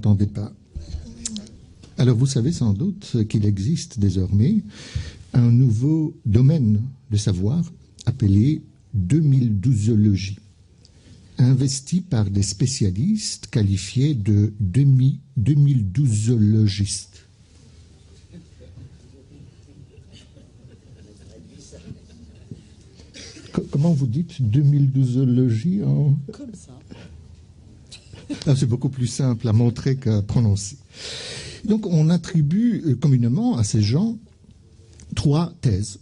m'entendez pas. Alors vous savez sans doute qu'il existe désormais un nouveau domaine de savoir appelé 2012ologie, investi par des spécialistes qualifiés de 2012ologistes. Comment vous dites 2012ologie en... Comme ça. Ah, c'est beaucoup plus simple à montrer qu'à prononcer. Donc on attribue communément à ces gens 3 thèses.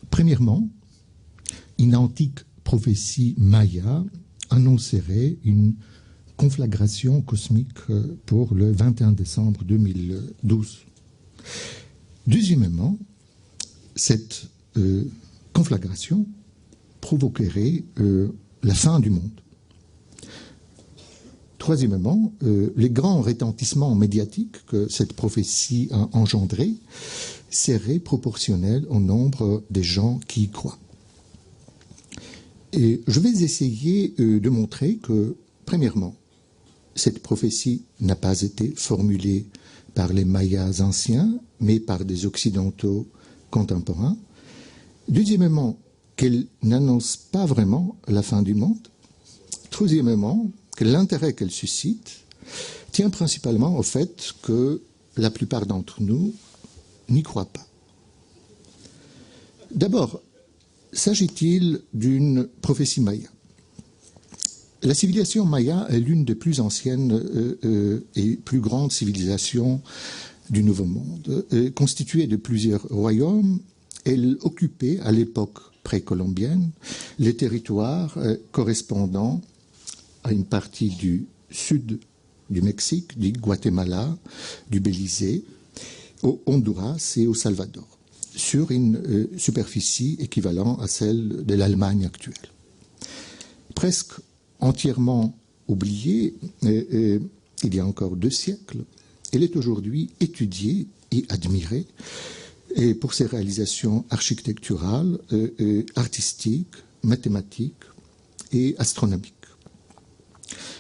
Premièrement, une antique prophétie maya annoncerait une conflagration cosmique pour le 21 décembre 2012. Deuxièmement, cette conflagration provoquerait la fin du monde. Troisièmement, les grands retentissements médiatiques que cette prophétie a engendrés seraient proportionnels au nombre des gens qui y croient. Et je vais essayer de montrer que, premièrement, cette prophétie n'a pas été formulée par les Mayas anciens, mais par des Occidentaux contemporains. Deuxièmement, qu'elle n'annonce pas vraiment la fin du monde. Troisièmement, que l'intérêt qu'elle suscite tient principalement au fait que la plupart d'entre nous n'y croient pas. D'abord, s'agit-il d'une prophétie maya? La civilisation maya est l'une des plus anciennes et plus grandes civilisations du Nouveau Monde. Constituée de plusieurs royaumes, elle occupait à l'époque précolombienne les territoires correspondant à une partie du sud du Mexique, du Guatemala, du Belize, au Honduras et au Salvador, sur une superficie équivalente à celle de l'Allemagne actuelle. Presque entièrement oubliée, il y a encore 2 siècles, elle est aujourd'hui étudiée et admirée et pour ses réalisations architecturales, artistiques, mathématiques et astronomiques.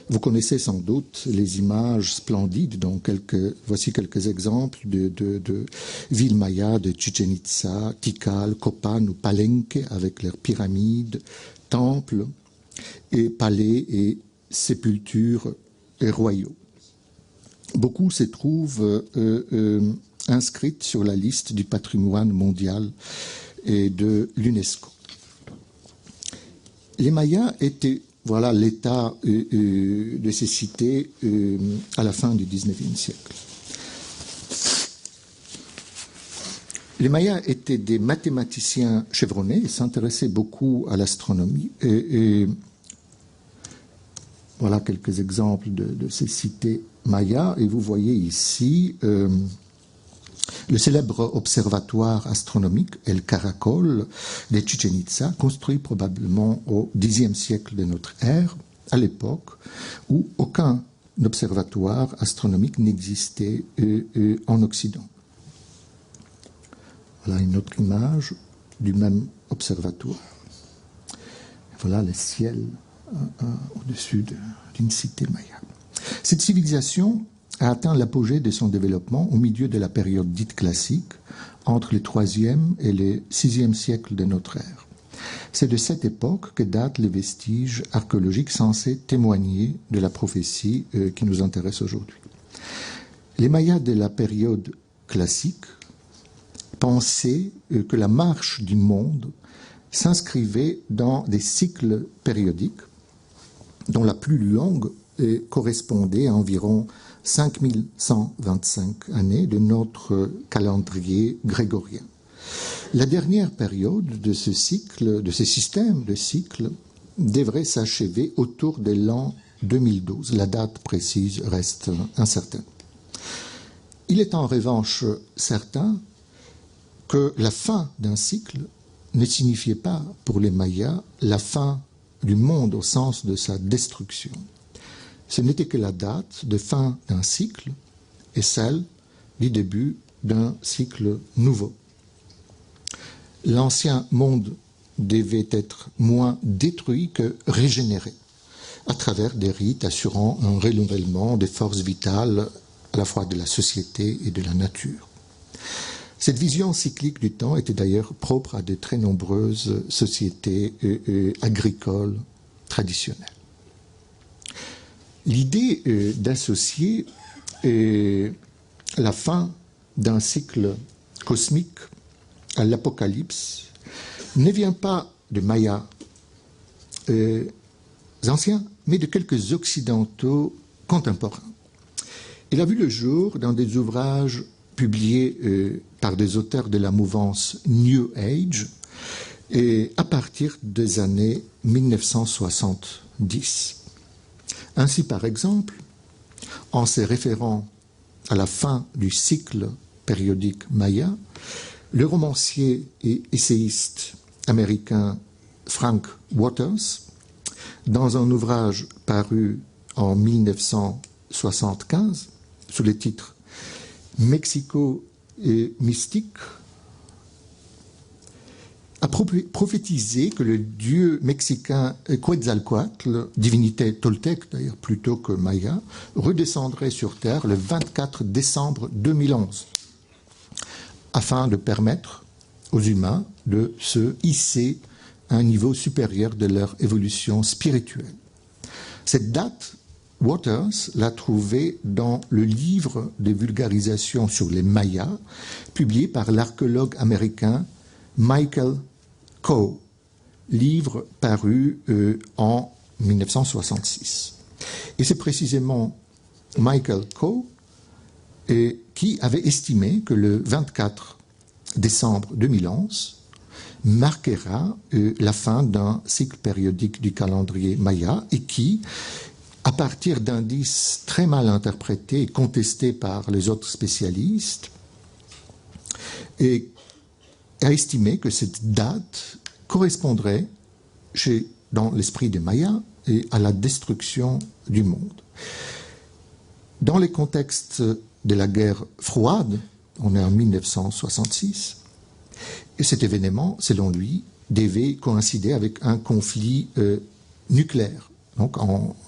Vous connaissez sans doute les images splendides, donc voici quelques exemples de villes mayas de Chichen Itza, Tikal, Copan ou Palenque, avec leurs pyramides, temples, et palais et sépultures et royaux. Beaucoup se trouvent inscrites sur la liste du patrimoine mondial et de l'UNESCO. Les Mayas étaient l'état de ces cités à la fin du XIXe siècle. Les Mayas étaient des mathématiciens chevronnés et s'intéressaient beaucoup à l'astronomie. Voilà quelques exemples de ces cités mayas. Et vous voyez ici le célèbre observatoire astronomique El Caracol de Chichen Itza, construit probablement au Xe siècle de notre ère, à l'époque où aucun observatoire astronomique n'existait en Occident. Voilà une autre image du même observatoire. Voilà le ciel au-dessus d'une cité maya. Cette civilisation a atteint l'apogée de son développement au milieu de la période dite classique, entre le IIIe et le VIe siècle de notre ère. C'est de cette époque que datent les vestiges archéologiques censés témoigner de la prophétie qui nous intéresse aujourd'hui. Les Mayas de la période classique pensaient que la marche du monde s'inscrivait dans des cycles périodiques dont la plus longue correspondait à environ 5125 années de notre calendrier grégorien. La dernière période de ce cycle, de ce système de cycles, devrait s'achever autour de l'an 2012. La date précise reste incertaine. Il est en revanche certain que la fin d'un cycle ne signifiait pas pour les Mayas la fin du monde au sens de sa destruction. Ce n'était que la date de fin d'un cycle et celle du début d'un cycle nouveau. L'ancien monde devait être moins détruit que régénéré. à travers des rites assurant un renouvellement des forces vitales à la fois de la société et de la nature. Cette vision cyclique du temps était d'ailleurs propre à de très nombreuses sociétés agricoles traditionnelles. L'idée d'associer la fin d'un cycle cosmique à l'Apocalypse ne vient pas de Mayas anciens, mais de quelques occidentaux contemporains. Il a vu le jour dans des ouvrages publiés par des auteurs de la mouvance New Age et à partir des années 1970. Ainsi, par exemple, en se référant à la fin du cycle périodique Maya, le romancier et essayiste américain Frank Waters, dans un ouvrage paru en 1975 sous le titre Mexico et mystique, a prophétisé que le dieu mexicain Quetzalcoatl, divinité toltèque d'ailleurs plutôt que maya, redescendrait sur Terre le 24 décembre 2011, afin de permettre aux humains de se hisser à un niveau supérieur de leur évolution spirituelle. Cette date, Waters l'a trouvée dans le livre de vulgarisation sur les Mayas, publié par l'archéologue américain Michael Coe, livre paru en 1966. Et c'est précisément Michael Coe qui avait estimé que le 24 décembre 2011 marquera la fin d'un cycle périodique du calendrier Maya et qui, à partir d'indices très mal interprétés et contestés par les autres spécialistes, a estimé que cette date correspondrait, dans l'esprit des Mayas, à la destruction du monde. Dans les contextes de la guerre froide, on est en 1966, et cet événement, selon lui, devait coïncider avec un conflit nucléaire. Donc,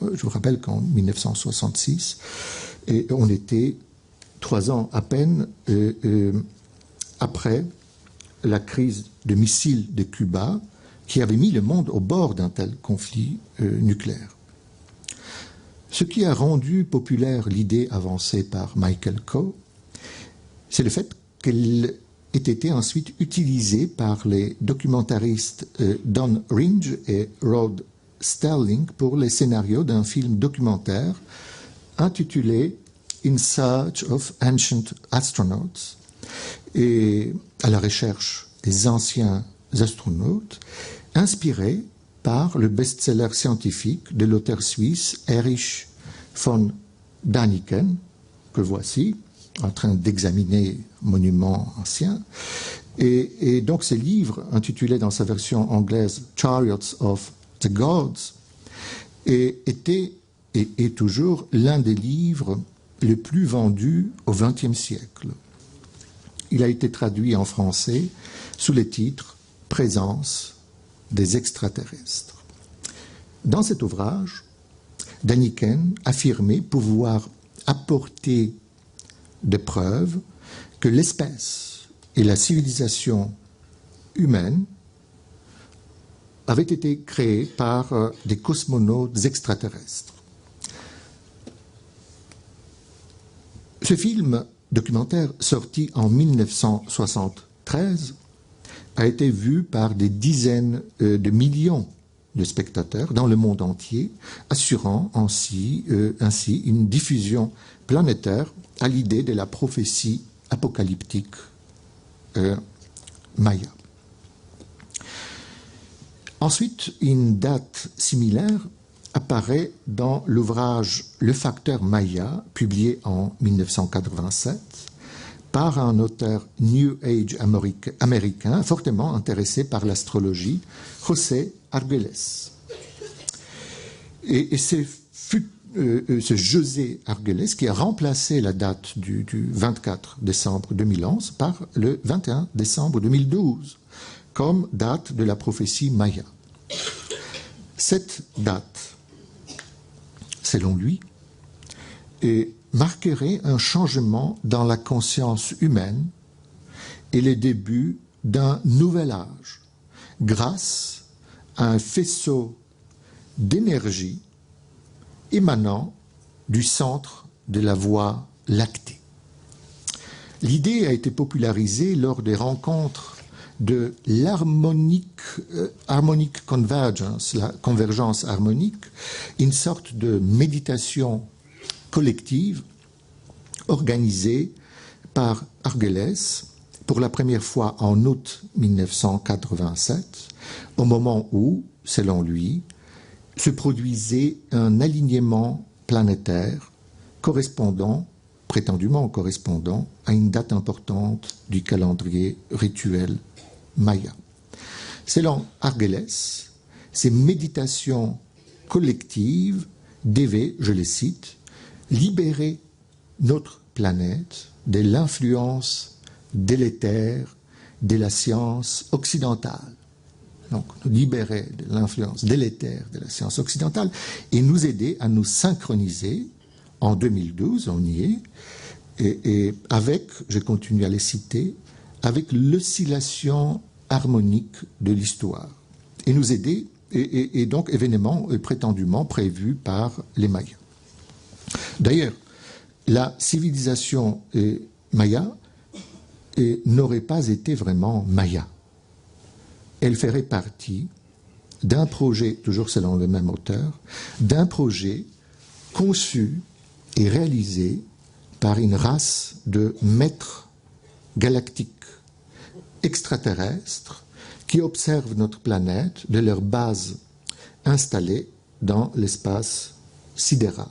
je vous rappelle qu'en 1966, et on était 3 ans à peine après la crise de missiles de Cuba, qui avait mis le monde au bord d'un tel conflit nucléaire. Ce qui a rendu populaire l'idée avancée par Michael Coe, c'est le fait qu'elle ait été ensuite utilisée par les documentaristes Don Ringe et Rod Sterling pour les scénarios d'un film documentaire intitulé In Search of Ancient Astronauts, et à la recherche des anciens astronautes, inspiré par le best-seller scientifique de l'auteur suisse Erich von Däniken, que voici, en train d'examiner Monument ancien. Et donc ce livre, intitulé dans sa version anglaise Chariots of the Gods, était et est toujours l'un des livres les plus vendus au XXe siècle. Il a été traduit en français sous le titre « Présence des extraterrestres ». Dans cet ouvrage, Däniken affirmait pouvoir apporter des preuves que l'espèce et la civilisation humaine avaient été créées par des cosmonautes extraterrestres. Ce film documentaire, sorti en 1973, a été vu par des dizaines de millions de spectateurs dans le monde entier, assurant ainsi une diffusion planétaire à l'idée de la prophétie apocalyptique maya. Ensuite, une date similaire apparaît dans l'ouvrage Le facteur Maya, publié en 1987, par un auteur New Age américain fortement intéressé par l'astrologie, José Argüelles. Et c'est ce José Argüelles qui a remplacé la date du 24 décembre 2011 par le 21 décembre 2012 comme date de la prophétie Maya. Cette date selon lui, et marquerait un changement dans la conscience humaine et les débuts d'un nouvel âge, grâce à un faisceau d'énergie émanant du centre de la Voie lactée. L'idée a été popularisée lors des rencontres de l'harmonic convergence, la convergence harmonique, une sorte de méditation collective organisée par Argelès pour la première fois en août 1987, au moment où, selon lui, se produisait un alignement planétaire prétendument correspondant à une date importante du calendrier rituel maya. Selon Argelès, ces méditations collectives devaient, je les cite, libérer notre planète de l'influence délétère de la science occidentale. Donc, nous libérer de l'influence délétère de la science occidentale et nous aider à nous synchroniser. En 2012, on y est, et avec, je continue à les citer, avec l'oscillation harmonique de l'histoire. Et nous aider, et donc événement prétendument prévu par les Mayas. D'ailleurs, la civilisation maya n'aurait pas été vraiment maya. Elle ferait partie d'un projet, toujours selon le même auteur, d'un projet conçu et réalisé par une race de maîtres galactiques extraterrestres qui observent notre planète de leur base installée dans l'espace sidéral.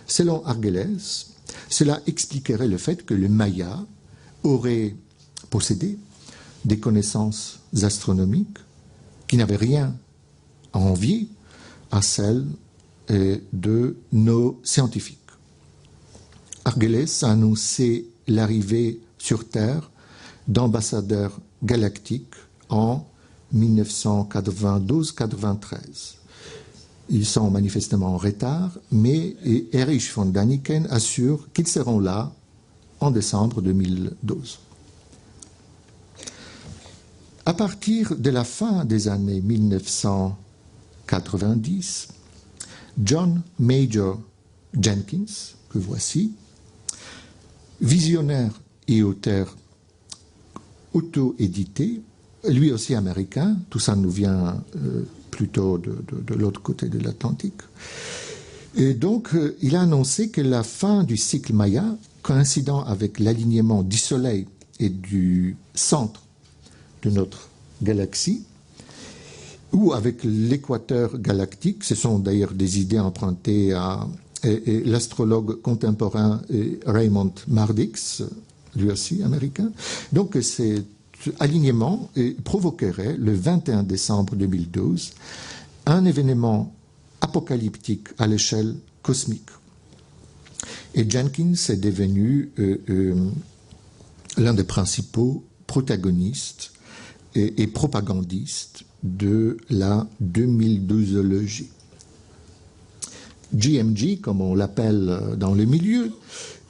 Selon Argelès, cela expliquerait le fait que les Mayas auraient possédé des connaissances astronomiques qui n'avaient rien à envier à celles de nos scientifiques. Argelès a annoncé l'arrivée sur Terre d'ambassadeurs galactiques en 1992-93. Ils sont manifestement en retard, mais Erich von Däniken assure qu'ils seront là en décembre 2012. À partir de la fin des années 1990, John Major Jenkins, que voici, visionnaire et auteur auto-édité, lui aussi américain, tout ça nous vient plutôt de l'autre côté de l'Atlantique. Et donc, il a annoncé que la fin du cycle Maya, coïncidant avec l'alignement du Soleil et du centre de notre galaxie, ou avec l'équateur galactique, ce sont d'ailleurs des idées empruntées à l'astrologue contemporain Raymond Mardix, lui aussi américain. Donc cet alignement provoquerait le 21 décembre 2012 un événement apocalyptique à l'échelle cosmique. Et Jenkins est devenu l'un des principaux protagonistes et propagandistes de la 2012ologie. GMG, comme on l'appelle dans le milieu,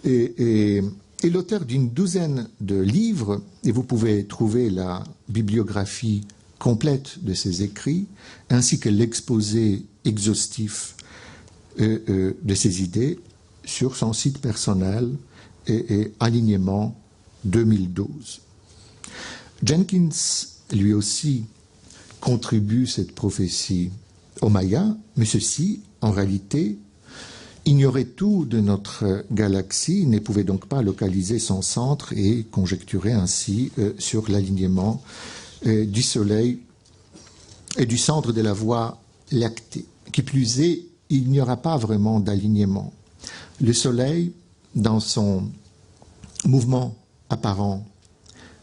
est l'auteur d'une douzaine de livres, et vous pouvez trouver la bibliographie complète de ses écrits, ainsi que l'exposé exhaustif de ses idées sur son site personnel et Alignement 2012. Jenkins, lui aussi, contribue cette prophétie aux Mayas, mais ceci, en réalité, ignorait tout de notre galaxie, ne pouvait donc pas localiser son centre et conjecturer ainsi sur l'alignement du Soleil et du centre de la Voie lactée. Qui plus est, il n'y aura pas vraiment d'alignement. Le Soleil, dans son mouvement apparent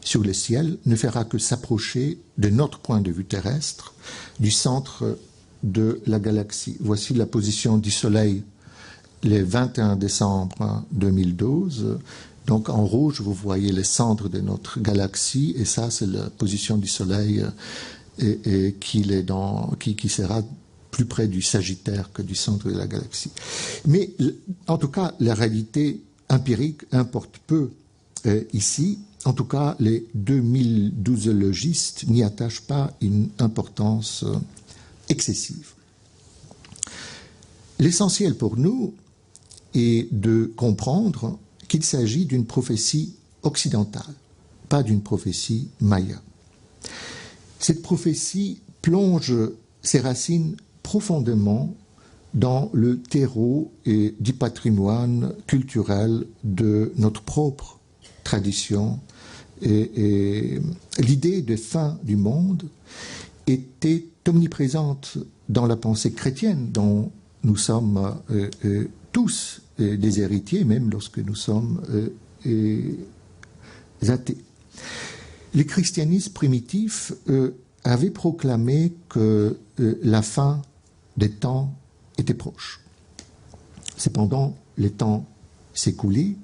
sur le ciel, ne fera que s'approcher de notre point de vue terrestre, du centre de la galaxie. Voici la position du Soleil le 21 décembre 2012. Donc en rouge, vous voyez le centre de notre galaxie, et ça, c'est la position du Soleil qui sera plus près du Sagittaire que du centre de la galaxie. Mais en tout cas, la réalité empirique importe peu ici. En tout cas, les 2012ologistes n'y attachent pas une importance excessive. L'essentiel pour nous est de comprendre qu'il s'agit d'une prophétie occidentale, pas d'une prophétie maya. Cette prophétie plonge ses racines profondément dans le terreau du patrimoine culturel de notre propre tradition. Et l'idée de fin du monde était omniprésente dans la pensée chrétienne, dont nous sommes tous des héritiers, même lorsque nous sommes athées. Les christianistes primitifs avaient proclamé que la fin des temps était proche. Cependant, les temps s'écoulaient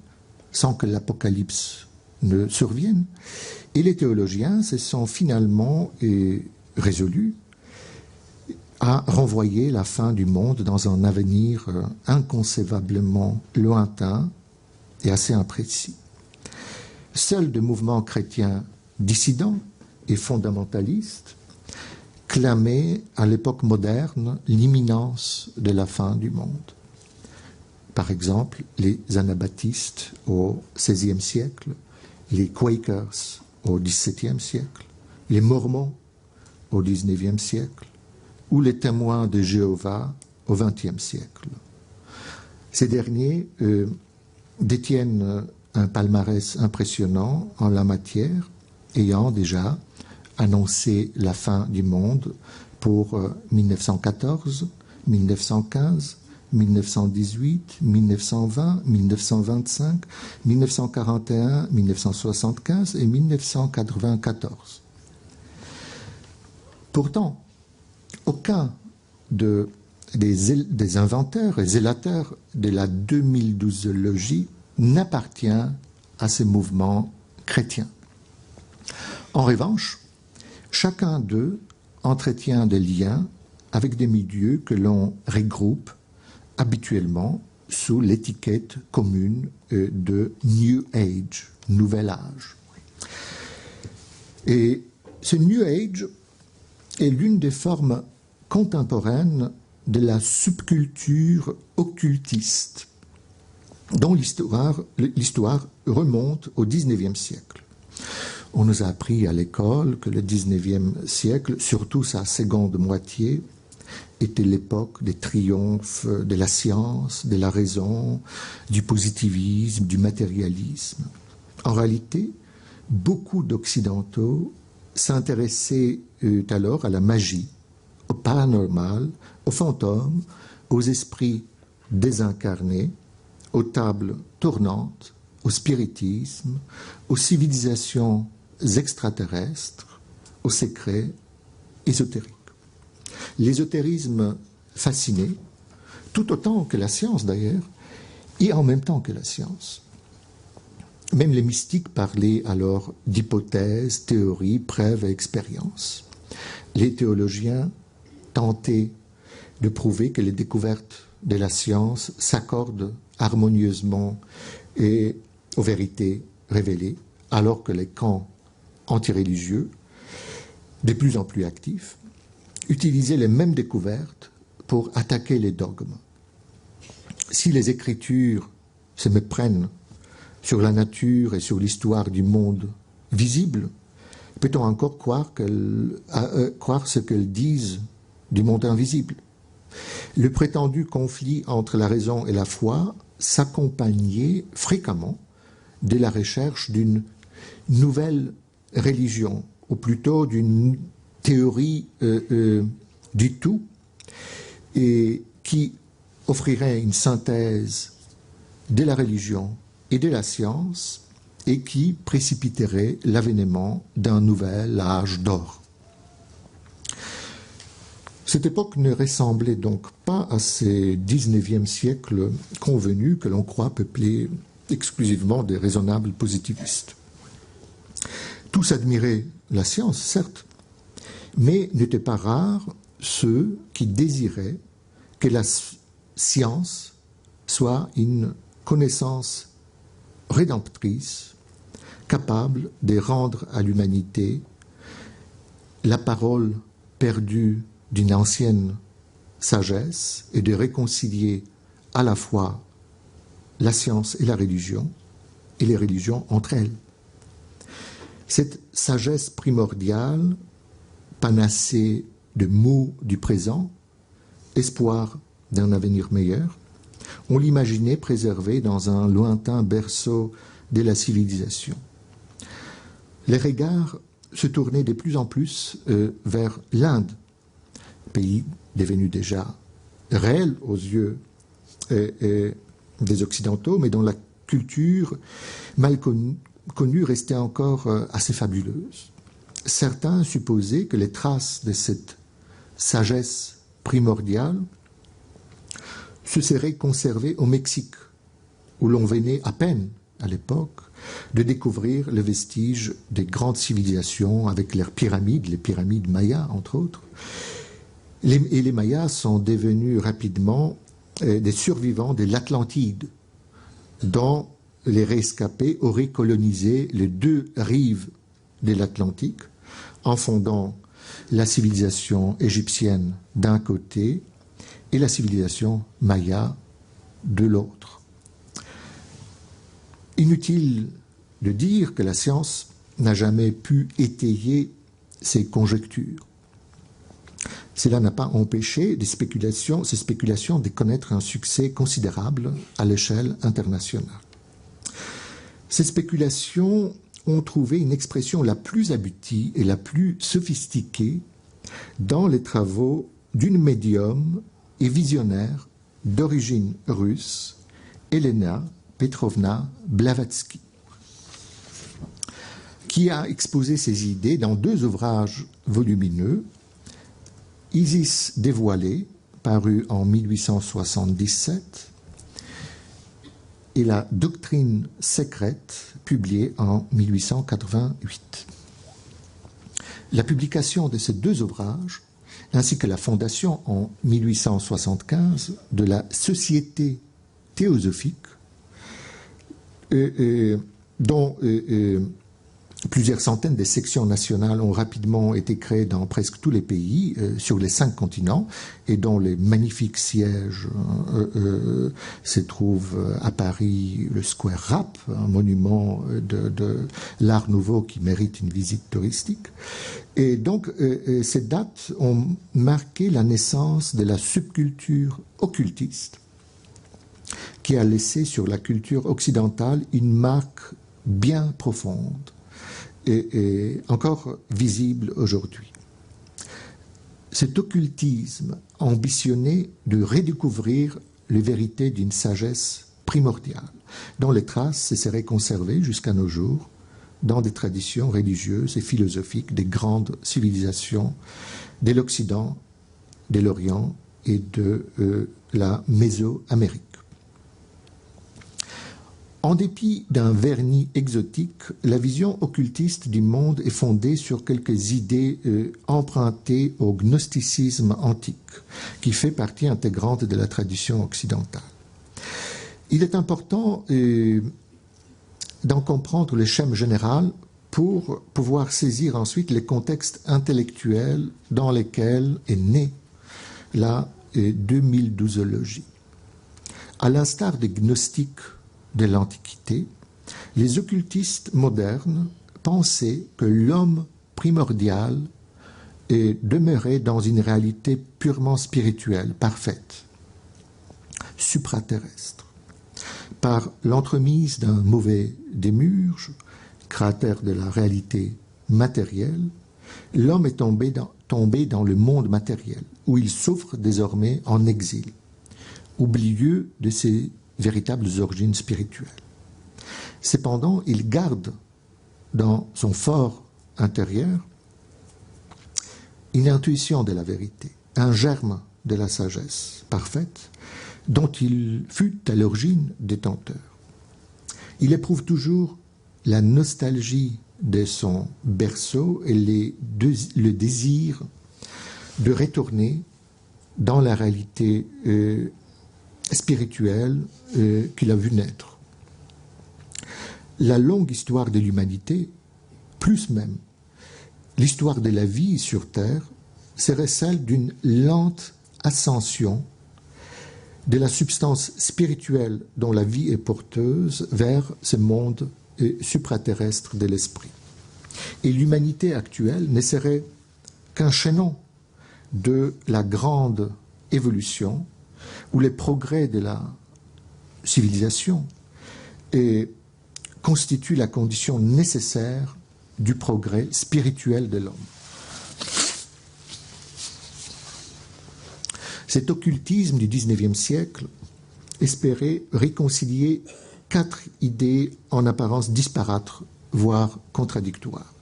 sans que l'apocalypse ne survienne, et les théologiens se sont finalement résolus à renvoyer la fin du monde dans un avenir inconcevablement lointain et assez imprécis. Seuls des mouvements chrétiens dissidents et fondamentalistes clamaient à l'époque moderne l'imminence de la fin du monde. Par exemple, les anabaptistes au XVIe siècle, les Quakers au XVIIe siècle, les Mormons au XIXe siècle, ou les témoins de Jéhovah au XXe siècle. Ces derniers détiennent un palmarès impressionnant en la matière, ayant déjà annoncé la fin du monde pour 1914, 1915, 1918, 1920, 1925, 1941, 1975 et 1994. Pourtant, aucun des inventeurs et zélateurs de la 2012ologie n'appartient à ces mouvements chrétiens. En revanche, chacun d'eux entretient des liens avec des milieux que l'on regroupe habituellement sous l'étiquette commune de New Age, Nouvel Âge. Et ce New Age est l'une des formes contemporaines de la subculture occultiste, dont l'histoire remonte au XIXe siècle. On nous a appris à l'école que le XIXe siècle, surtout sa seconde moitié, était l'époque des triomphes de la science, de la raison, du positivisme, du matérialisme. En réalité, beaucoup d'Occidentaux s'intéressaient alors à la magie, au paranormal, aux fantômes, aux esprits désincarnés, aux tables tournantes, au spiritisme, aux civilisations extraterrestres, aux secrets ésotériques. L'ésotérisme fascinait, tout autant que la science d'ailleurs, et en même temps que la science. Même les mystiques parlaient alors d'hypothèses, théories, preuves et expériences. Les théologiens tentaient de prouver que les découvertes de la science s'accordent harmonieusement et aux vérités révélées, alors que les camps antireligieux, de plus en plus actifs, utilisaient les mêmes découvertes pour attaquer les dogmes. Si les Écritures se méprennent sur la nature et sur l'histoire du monde visible, peut-on encore croire ce qu'elles disent du monde invisible? Le prétendu conflit entre la raison et la foi s'accompagnait fréquemment de la recherche d'une nouvelle religion, ou plutôt d'une théorie du tout, et qui offrirait une synthèse de la religion et de la science et qui précipiterait l'avènement d'un nouvel âge d'or. Cette époque ne ressemblait donc pas à ces 19e siècles convenus que l'on croit peuplés exclusivement des raisonnables positivistes. Tous admiraient la science, certes, mais n'était pas rare, ceux qui désiraient que la science soit une connaissance rédemptrice, capable de rendre à l'humanité la parole perdue d'une ancienne sagesse et de réconcilier à la fois la science et les religions entre elles. Cette sagesse primordiale, panacée de mots du présent, espoir d'un avenir meilleur, on l'imaginait préservée dans un lointain berceau de la civilisation. Les regards se tournaient de plus en plus vers l'Inde, pays devenu déjà réel aux yeux des Occidentaux, mais dont la culture mal connue restait encore assez fabuleuse. Certains supposaient que les traces de cette sagesse primordiale se seraient conservées au Mexique, où l'on venait à peine, à l'époque, de découvrir le vestige des grandes civilisations avec leurs pyramides, les pyramides mayas, entre autres. Et les Mayas sont devenus rapidement des survivants de l'Atlantide, dont les rescapés auraient colonisé les deux rives de l'Atlantique, en fondant la civilisation égyptienne d'un côté et la civilisation maya de l'autre. Inutile de dire que la science n'a jamais pu étayer ces conjectures. Cela n'a pas empêché ces spéculations de connaître un succès considérable à l'échelle internationale. Ces spéculations ont trouvé une expression la plus aboutie et la plus sophistiquée dans les travaux d'une médium et visionnaire d'origine russe, Elena Petrovna Blavatsky, qui a exposé ses idées dans deux ouvrages volumineux, Isis dévoilée, paru en 1877, et La doctrine secrète, publiée en 1888. La publication de ces deux ouvrages, ainsi que la fondation en 1875 de la Société théosophique, dont plusieurs centaines de sections nationales ont rapidement été créées dans presque tous les pays, sur les 5 continents, et dont les magnifiques sièges se trouvent à Paris, le Square Rapp, un monument de l'Art nouveau qui mérite une visite touristique. Et donc, ces dates ont marqué la naissance de la subculture occultiste, qui a laissé sur la culture occidentale une marque bien profonde et encore visible aujourd'hui. Cet occultisme ambitionnait de redécouvrir les vérités d'une sagesse primordiale, dont les traces se seraient conservées jusqu'à nos jours dans des traditions religieuses et philosophiques des grandes civilisations de l'Occident, de l'Orient et de la Mésoamérique. En dépit d'un vernis exotique, la vision occultiste du monde est fondée sur quelques idées empruntées au gnosticisme antique, qui fait partie intégrante de la tradition occidentale. Il est important d'en comprendre le schème général pour pouvoir saisir ensuite les contextes intellectuels dans lesquels est née la 2012ologie. À l'instar des gnostiques de l'Antiquité, les occultistes modernes pensaient que l'homme primordial demeurait dans une réalité purement spirituelle, parfaite, supraterrestre. Par l'entremise d'un mauvais démiurge, créateur de la réalité matérielle, l'homme est tombé dans le monde matériel, où il souffre désormais en exil, oublieux de ses véritables origines spirituelles. Cependant, il garde dans son fort intérieur une intuition de la vérité, un germe de la sagesse parfaite dont il fut à l'origine détenteur. Il éprouve toujours la nostalgie de son berceau et le désir de retourner dans la réalité spirituelle qu'il a vu naître. La longue histoire de l'humanité, plus même l'histoire de la vie sur Terre, serait celle d'une lente ascension de la substance spirituelle dont la vie est porteuse vers ce monde supraterrestre de l'esprit. Et l'humanité actuelle ne serait qu'un chaînon de la grande évolution où les progrès de la civilisation constituent la condition nécessaire du progrès spirituel de l'homme. Cet occultisme du XIXe siècle espérait réconcilier 4 idées en apparence disparates, voire contradictoires.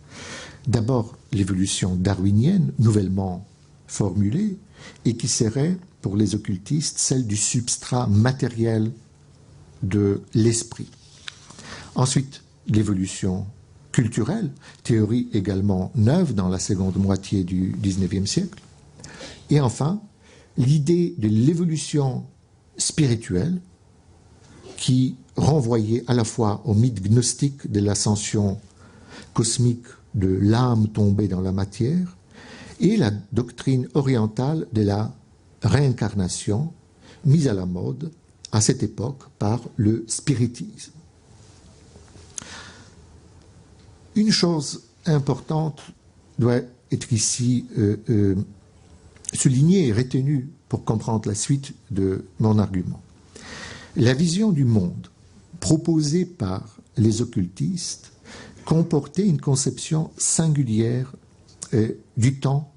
D'abord, l'évolution darwinienne, nouvellement formulée, et qui serait, pour les occultistes, celle du substrat matériel de l'esprit. Ensuite, l'évolution culturelle, théorie également neuve dans la seconde moitié du XIXe siècle. Et enfin, l'idée de l'évolution spirituelle qui renvoyait à la fois au mythe gnostique de l'ascension cosmique de l'âme tombée dans la matière et la doctrine orientale de la réincarnation mise à la mode à cette époque par le spiritisme. Une chose importante doit être ici soulignée et retenue pour comprendre la suite de mon argument. La vision du monde proposée par les occultistes comportait une conception singulière du temps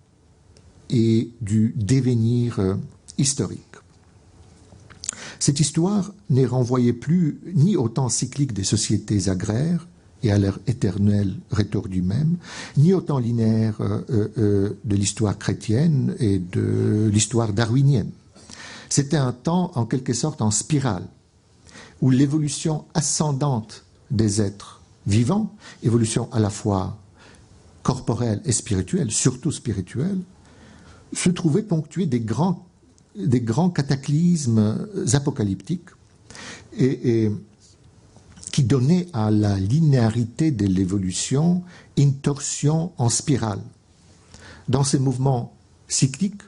et du devenir historique. Cette histoire n'est renvoyée plus ni au temps cyclique des sociétés agraires et à leur éternel retour du même, ni au temps linéaire de l'histoire chrétienne et de l'histoire darwinienne. C'était un temps en quelque sorte en spirale, où l'évolution ascendante des êtres vivants, évolution à la fois corporelle et spirituelle, surtout spirituelle, se trouvait ponctuée des grands cataclysmes apocalyptiques et qui donnaient à la linéarité de l'évolution une torsion en spirale. Dans ces mouvements cycliques,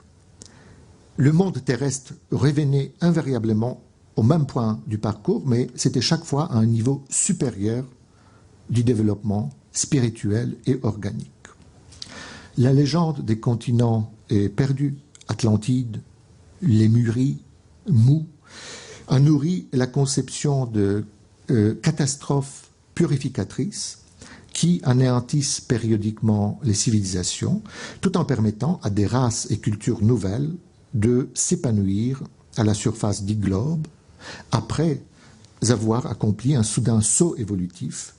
le monde terrestre revenait invariablement au même point du parcours, mais c'était chaque fois à un niveau supérieur du développement spirituel et organique. La légende des continents est perdue, Atlantide, Lémurie, Mu, a nourri la conception de catastrophes purificatrices qui anéantissent périodiquement les civilisations, tout en permettant à des races et cultures nouvelles de s'épanouir à la surface du globe après avoir accompli un soudain saut évolutif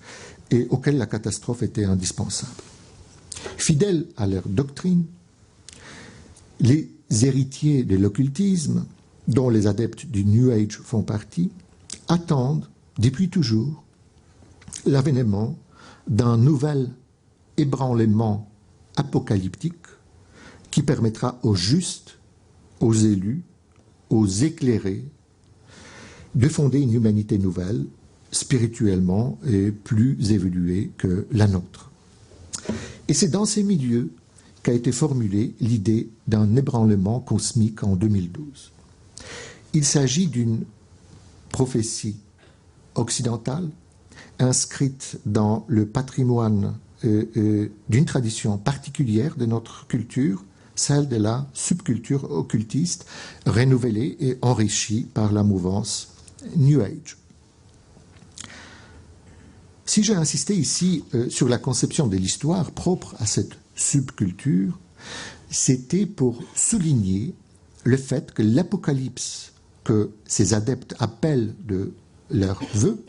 et auquel la catastrophe était indispensable. Fidèles à leur doctrine, les héritiers de l'occultisme, dont les adeptes du New Age font partie, attendent depuis toujours l'avènement d'un nouvel ébranlement apocalyptique qui permettra aux justes, aux élus, aux éclairés de fonder une humanité nouvelle, spirituellement et plus évoluée que la nôtre. Et c'est dans ces milieux qu'a été formulée l'idée d'un ébranlement cosmique en 2012. Il s'agit d'une prophétie occidentale inscrite dans le patrimoine d'une tradition particulière de notre culture, celle de la subculture occultiste, renouvelée et enrichie par la mouvance New Age. Si j'ai insisté ici sur la conception de l'histoire propre à cette subculture, c'était pour souligner le fait que l'apocalypse que ces adeptes appellent de leur vœu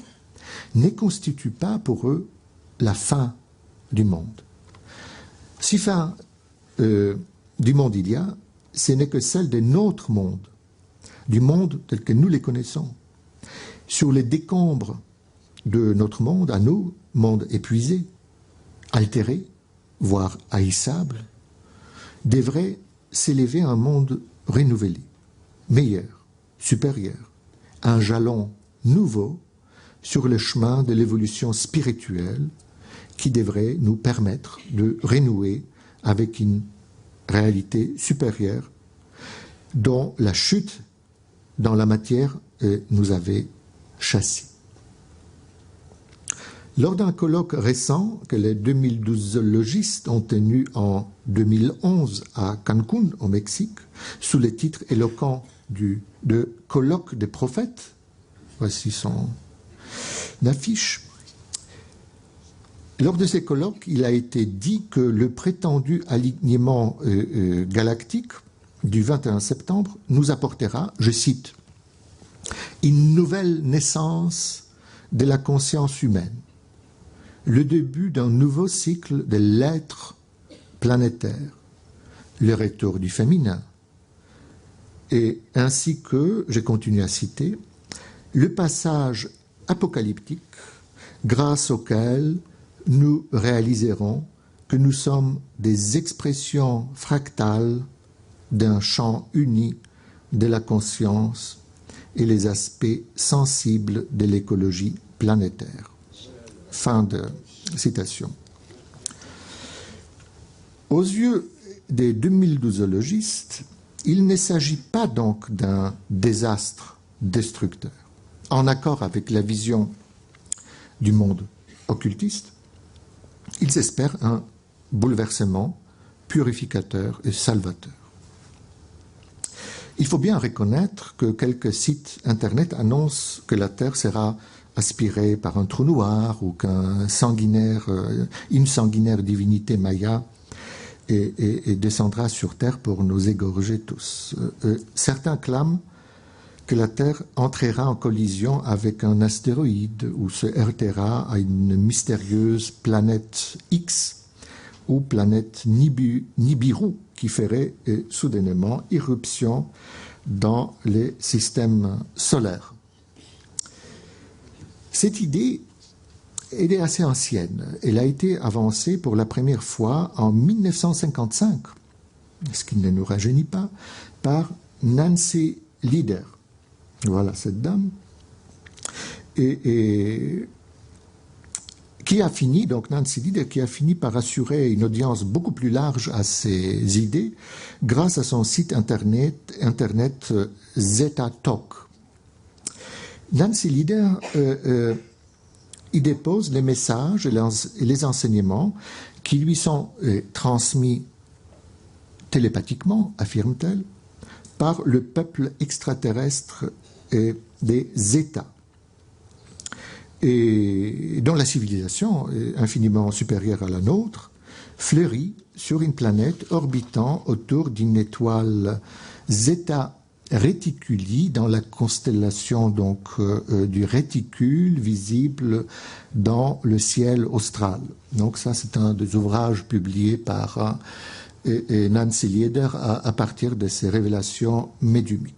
ne constitue pas pour eux la fin du monde. Si fin du monde il y a, ce n'est que celle de notre monde, du monde tel que nous les connaissons. Sur les décombres de notre monde, à nous, monde épuisé, altéré, voire haïssable, devrait s'élevait un monde renouvelé, meilleur, supérieur, un jalon nouveau sur le chemin de l'évolution spirituelle qui devrait nous permettre de renouer avec une réalité supérieure dont la chute dans la matière nous avait chassés. Lors d'un colloque récent que les 2012 zoologistes ont tenu en 2011 à Cancún, au Mexique, sous le titre éloquent de « Colloque des prophètes », voici son affiche. Lors de ces colloques, il a été dit que le prétendu alignement galactique du 21 septembre nous apportera, je cite, « une nouvelle naissance de la conscience humaine, le début d'un nouveau cycle de l'être planétaire, le retour du féminin, et ainsi que, je continue à citer, le passage apocalyptique grâce auquel nous réaliserons que nous sommes des expressions fractales d'un champ uni de la conscience et les aspects sensibles de l'écologie planétaire. » Fin de citation. Aux yeux des 2012 zoologistes, il ne s'agit pas donc d'un désastre destructeur, en accord avec la vision du monde occultiste. Ils espèrent un bouleversement purificateur et salvateur. Il faut bien reconnaître que quelques sites Internet annoncent que la Terre sera aspirée par un trou noir ou qu'une sanguinaire divinité maya et descendra sur Terre pour nous égorger tous. Certains clament que la Terre entrera en collision avec un astéroïde ou se heurtera à une mystérieuse planète X ou planète Nibiru qui ferait soudainement irruption dans les systèmes solaires. Cette idée est assez ancienne. Elle a été avancée pour la première fois en 1955, ce qui ne nous rajeunit pas, par Nancy Lieder. Voilà cette dame. Et qui a fini, donc Nancy Lieder, qui a fini par assurer une audience beaucoup plus large à ses idées grâce à son site internet Zeta Talk. Nancy Lieder y dépose les messages et les enseignements qui lui sont transmis télépathiquement, affirme-t-elle, par le peuple extraterrestre des Zétas, et dont la civilisation infiniment supérieure à la nôtre fleurit sur une planète orbitant autour d'une étoile Zeta Reticuli dans la constellation donc du réticule visible dans le ciel austral. Donc ça, c'est un des ouvrages publiés par Nancy Lieder à partir de ces révélations médiumiques.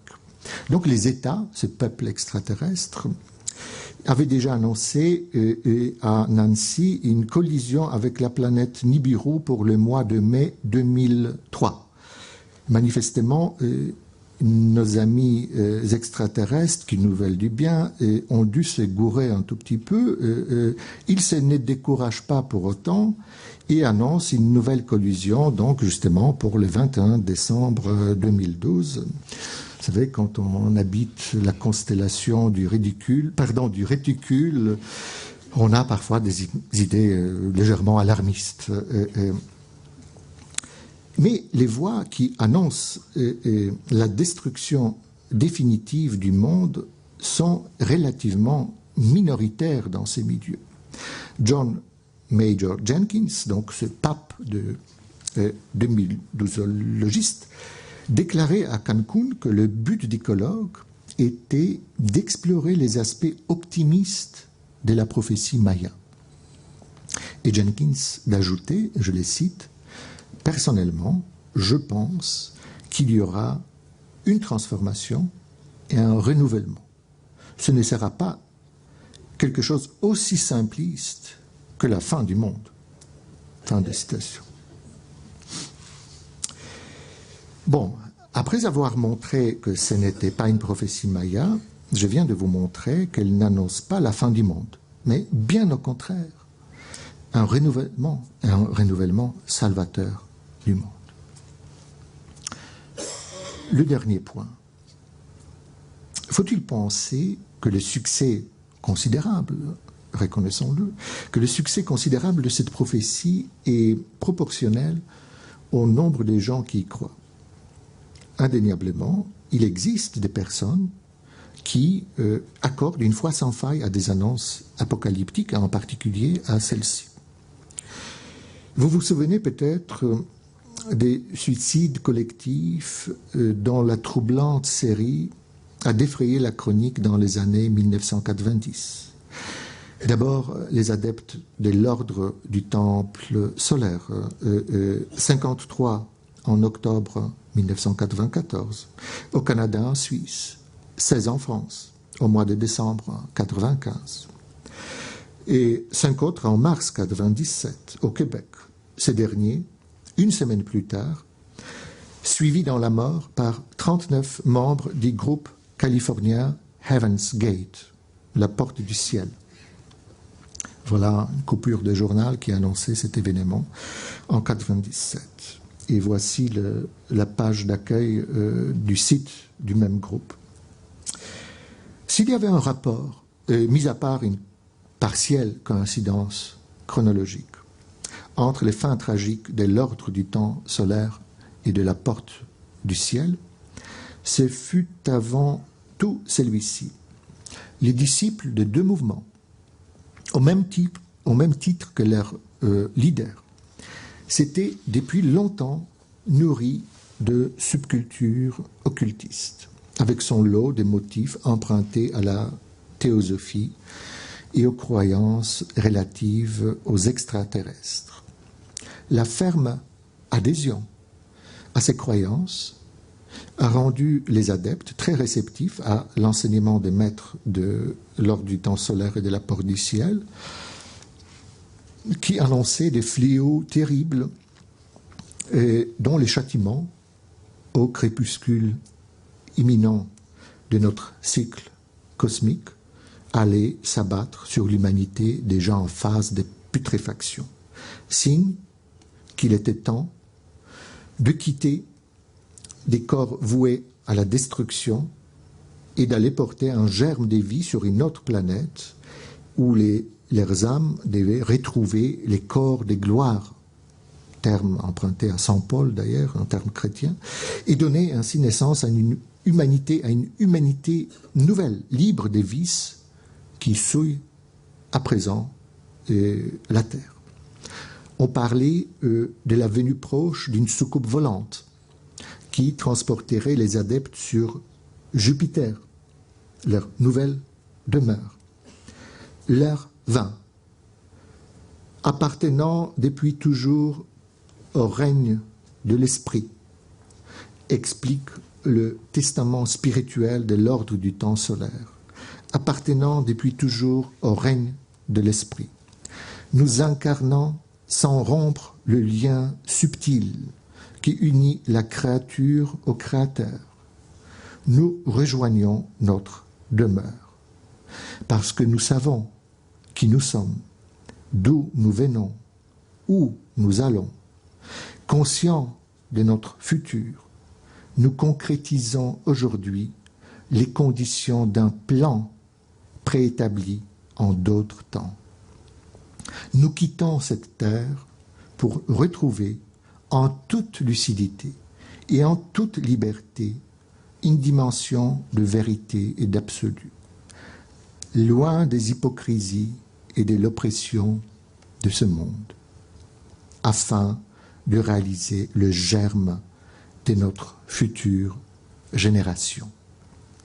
Donc les États, ce peuple extraterrestre, avaient déjà annoncé à Nancy une collision avec la planète Nibiru pour le mois de mai 2003. Manifestement, nos amis extraterrestres qui nous veulent du bien ont dû se gourer un tout petit peu. Ils ne découragent pas pour autant et annoncent une nouvelle collision, donc justement pour le 21 décembre 2012. Vous savez, quand on habite la constellation du réticule, on a parfois des idées légèrement alarmistes. Mais les voix qui annoncent la destruction définitive du monde sont relativement minoritaires dans ces milieux. John Major Jenkins, donc ce pape de 2012 zoologiste, déclarait à Cancún que le but du colloque était d'explorer les aspects optimistes de la prophétie maya. Et Jenkins d'ajouter, je les cite, « Personnellement, je pense qu'il y aura une transformation et un renouvellement. Ce ne sera pas quelque chose aussi simpliste que la fin du monde. » Fin de citation. Bon, après avoir montré que ce n'était pas une prophétie maya, je viens de vous montrer qu'elle n'annonce pas la fin du monde, mais bien au contraire, un renouvellement salvateur du monde. Le dernier point. Faut-il penser que le succès considérable, reconnaissons-le, que le succès considérable de cette prophétie est proportionnel au nombre de gens qui y croient? Indéniablement, il existe des personnes qui accordent une foi sans faille à des annonces apocalyptiques, en particulier à celle-ci. Vous vous souvenez peut-être des suicides collectifs dont la troublante série a défrayé la chronique dans les années 1990. D'abord, les adeptes de l'ordre du Temple solaire, 53 en octobre 1994, au Canada, en Suisse, 16 en France, au mois de décembre 1995, et 5 autres en mars 1997, au Québec. Ces derniers, une semaine plus tard, suivis dans la mort par 39 membres du groupe californien Heaven's Gate, la porte du ciel. Voilà une coupure de journal qui annonçait cet événement en 1997. Et voici la page d'accueil du site du même groupe. S'il y avait un rapport, mis à part une partielle coïncidence chronologique, entre les fins tragiques de l'ordre du temps solaire et de la porte du ciel, ce fut avant tout celui-ci. Les disciples de deux mouvements, au même titre que leur leader, s'étaient depuis longtemps nourris de subcultures occultistes, avec son lot de motifs empruntés à la théosophie et aux croyances relatives aux extraterrestres. La ferme adhésion à ces croyances a rendu les adeptes très réceptifs à l'enseignement des maîtres de l'ordre du temps solaire et de la porte du ciel, qui annonçaient des fléaux terribles et dont les châtiments au crépuscule imminent de notre cycle cosmique allaient s'abattre sur l'humanité déjà en phase de putréfaction. Signe qu'il était temps de quitter des corps voués à la destruction et d'aller porter un germe de vie sur une autre planète où leurs âmes devaient retrouver les corps de gloire, terme emprunté à Saint Paul d'ailleurs, un terme chrétien, et donner ainsi naissance à une humanité nouvelle, libre des vices qui souillent à présent la Terre. On parlait de la venue proche d'une soucoupe volante qui transporterait les adeptes sur Jupiter, leur nouvelle demeure. L'heure vint, appartenant depuis toujours au règne de l'esprit, explique le testament spirituel de l'ordre du temps solaire, appartenant depuis toujours au règne de l'esprit, nous incarnant sans rompre le lien subtil qui unit la créature au créateur. Nous rejoignons notre demeure, parce que nous savons qui nous sommes, d'où nous venons, où nous allons. Conscients de notre futur, nous concrétisons aujourd'hui les conditions d'un plan préétabli en d'autres temps. Nous quittons cette terre pour retrouver en toute lucidité et en toute liberté une dimension de vérité et d'absolu, loin des hypocrisies et de l'oppression de ce monde, afin de réaliser le germe de notre future génération.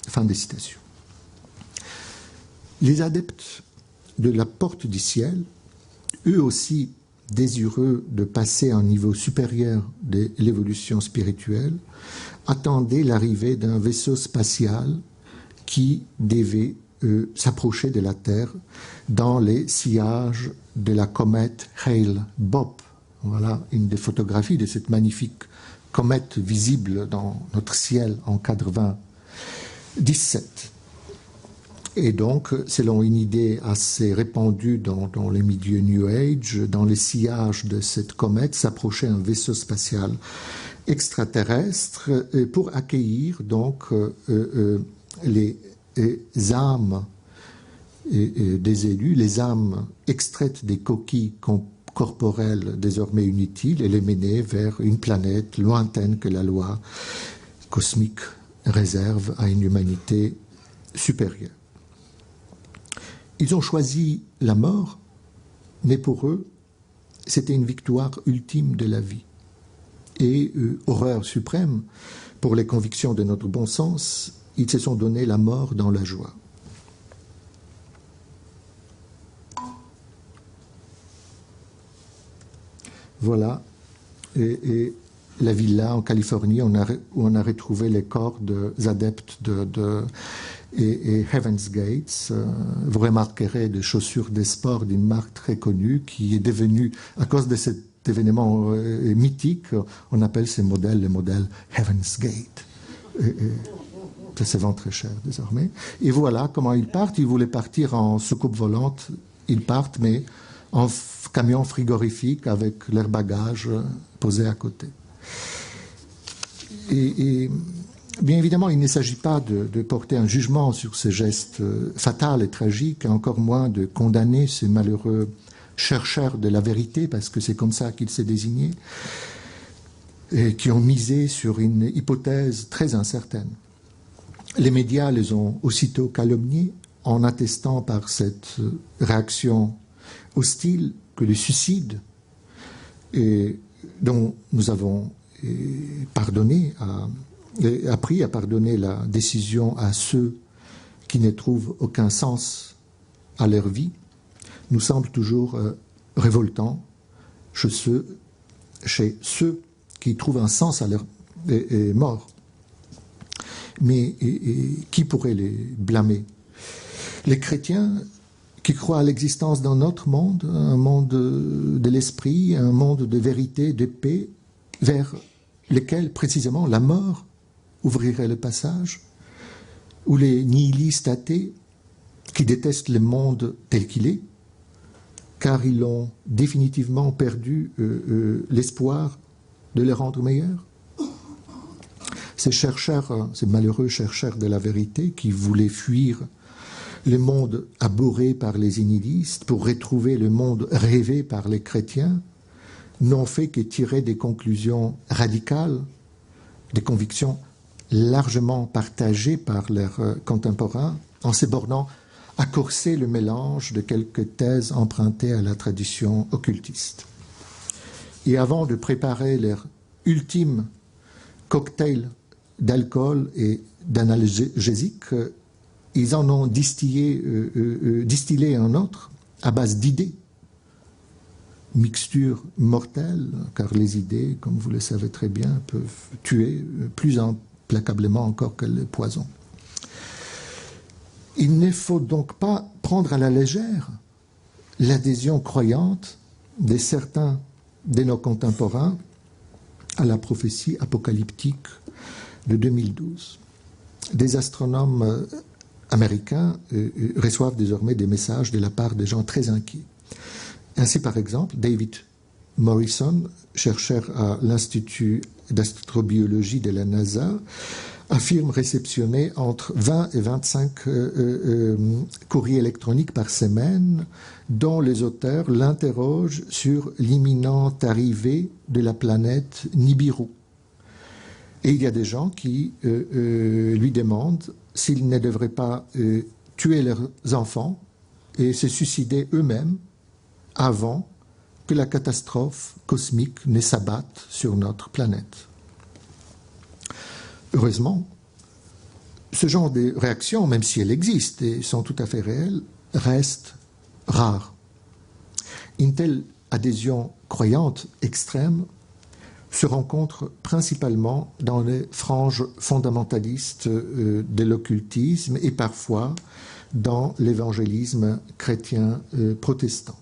Fin de citation. Les adeptes de la porte du ciel, eux aussi désireux de passer à un niveau supérieur de l'évolution spirituelle, attendaient l'arrivée d'un vaisseau spatial qui devait s'approcher de la Terre dans les sillages de la comète Hale-Bopp. Voilà une des photographies de cette magnifique comète visible dans notre ciel en 97. Et donc, selon une idée assez répandue dans les milieux New Age, dans les sillages de cette comète s'approchait un vaisseau spatial extraterrestre pour accueillir donc les âmes des élus, les âmes extraites des coquilles corporelles désormais inutiles et les mener vers une planète lointaine que la loi cosmique réserve à une humanité supérieure. Ils ont choisi la mort, mais pour eux, c'était une victoire ultime de la vie. Et, horreur suprême, pour les convictions de notre bon sens, ils se sont donné la mort dans la joie. Voilà, et la villa en Californie, où on a retrouvé les corps des adeptes et Heaven's Gates. Vous remarquerez des chaussures de sport d'une marque très connue qui est devenue, à cause de cet événement mythique, on appelle ces modèles les modèles Heaven's Gate. Ça se vend très cher désormais. Et voilà comment ils partent. Ils voulaient partir en soucoupe volante. Ils partent, mais en camion frigorifique avec leurs bagages posés à côté. Et bien évidemment, il ne s'agit pas de porter un jugement sur ces gestes fatals et tragiques, encore moins de condamner ces malheureux chercheurs de la vérité, parce que c'est comme ça qu'ils s'est désignés, et qui ont misé sur une hypothèse très incertaine. Les médias les ont aussitôt calomniés en attestant par cette réaction hostile que le suicide, dont nous avons appris à pardonner la décision à ceux qui ne trouvent aucun sens à leur vie, nous semble toujours révoltant chez ceux qui trouvent un sens à leur mort. Mais qui pourrait les blâmer? Les chrétiens qui croient à l'existence d'un autre monde, un monde de l'esprit, un monde de vérité, de paix, vers lesquels précisément la mort ouvrirait le passage, ou les nihilistes athées qui détestent le monde tel qu'il est, car ils ont définitivement perdu l'espoir de le rendre meilleur. Ces chercheurs, ces malheureux chercheurs de la vérité qui voulaient fuir le monde abhorré par les nihilistes pour retrouver le monde rêvé par les chrétiens, n'ont fait que tirer des conclusions radicales, des convictions largement partagées par leurs contemporains, en se bornant à corser le mélange de quelques thèses empruntées à la tradition occultiste. Et avant de préparer leur ultime cocktail d'alcool et d'analgésiques, ils en ont distillé un autre à base d'idées. Mixture mortelle, car les idées, comme vous le savez très bien, peuvent tuer plus implacablement encore que le poison. Il ne faut donc pas prendre à la légère l'adhésion croyante de certains de nos contemporains à la prophétie apocalyptique de 2012. Des astronomes américains reçoivent désormais des messages de la part de gens très inquiets. Ainsi, par exemple, David Morrison, chercheur à l'Institut d'astrobiologie de la NASA, affirme réceptionner entre 20 et 25 courriers électroniques par semaine dont les auteurs l'interrogent sur l'imminente arrivée de la planète Nibiru. Et il y a des gens qui lui demandent s'ils ne devraient pas tuer leurs enfants et se suicider eux-mêmes avant que la catastrophe cosmique ne s'abatte sur notre planète. Heureusement, ce genre de réactions, même si elles existent et sont tout à fait réelles, reste rare. Une telle adhésion croyante extrême se rencontre principalement dans les franges fondamentalistes de l'occultisme et parfois dans l'évangélisme chrétien protestant.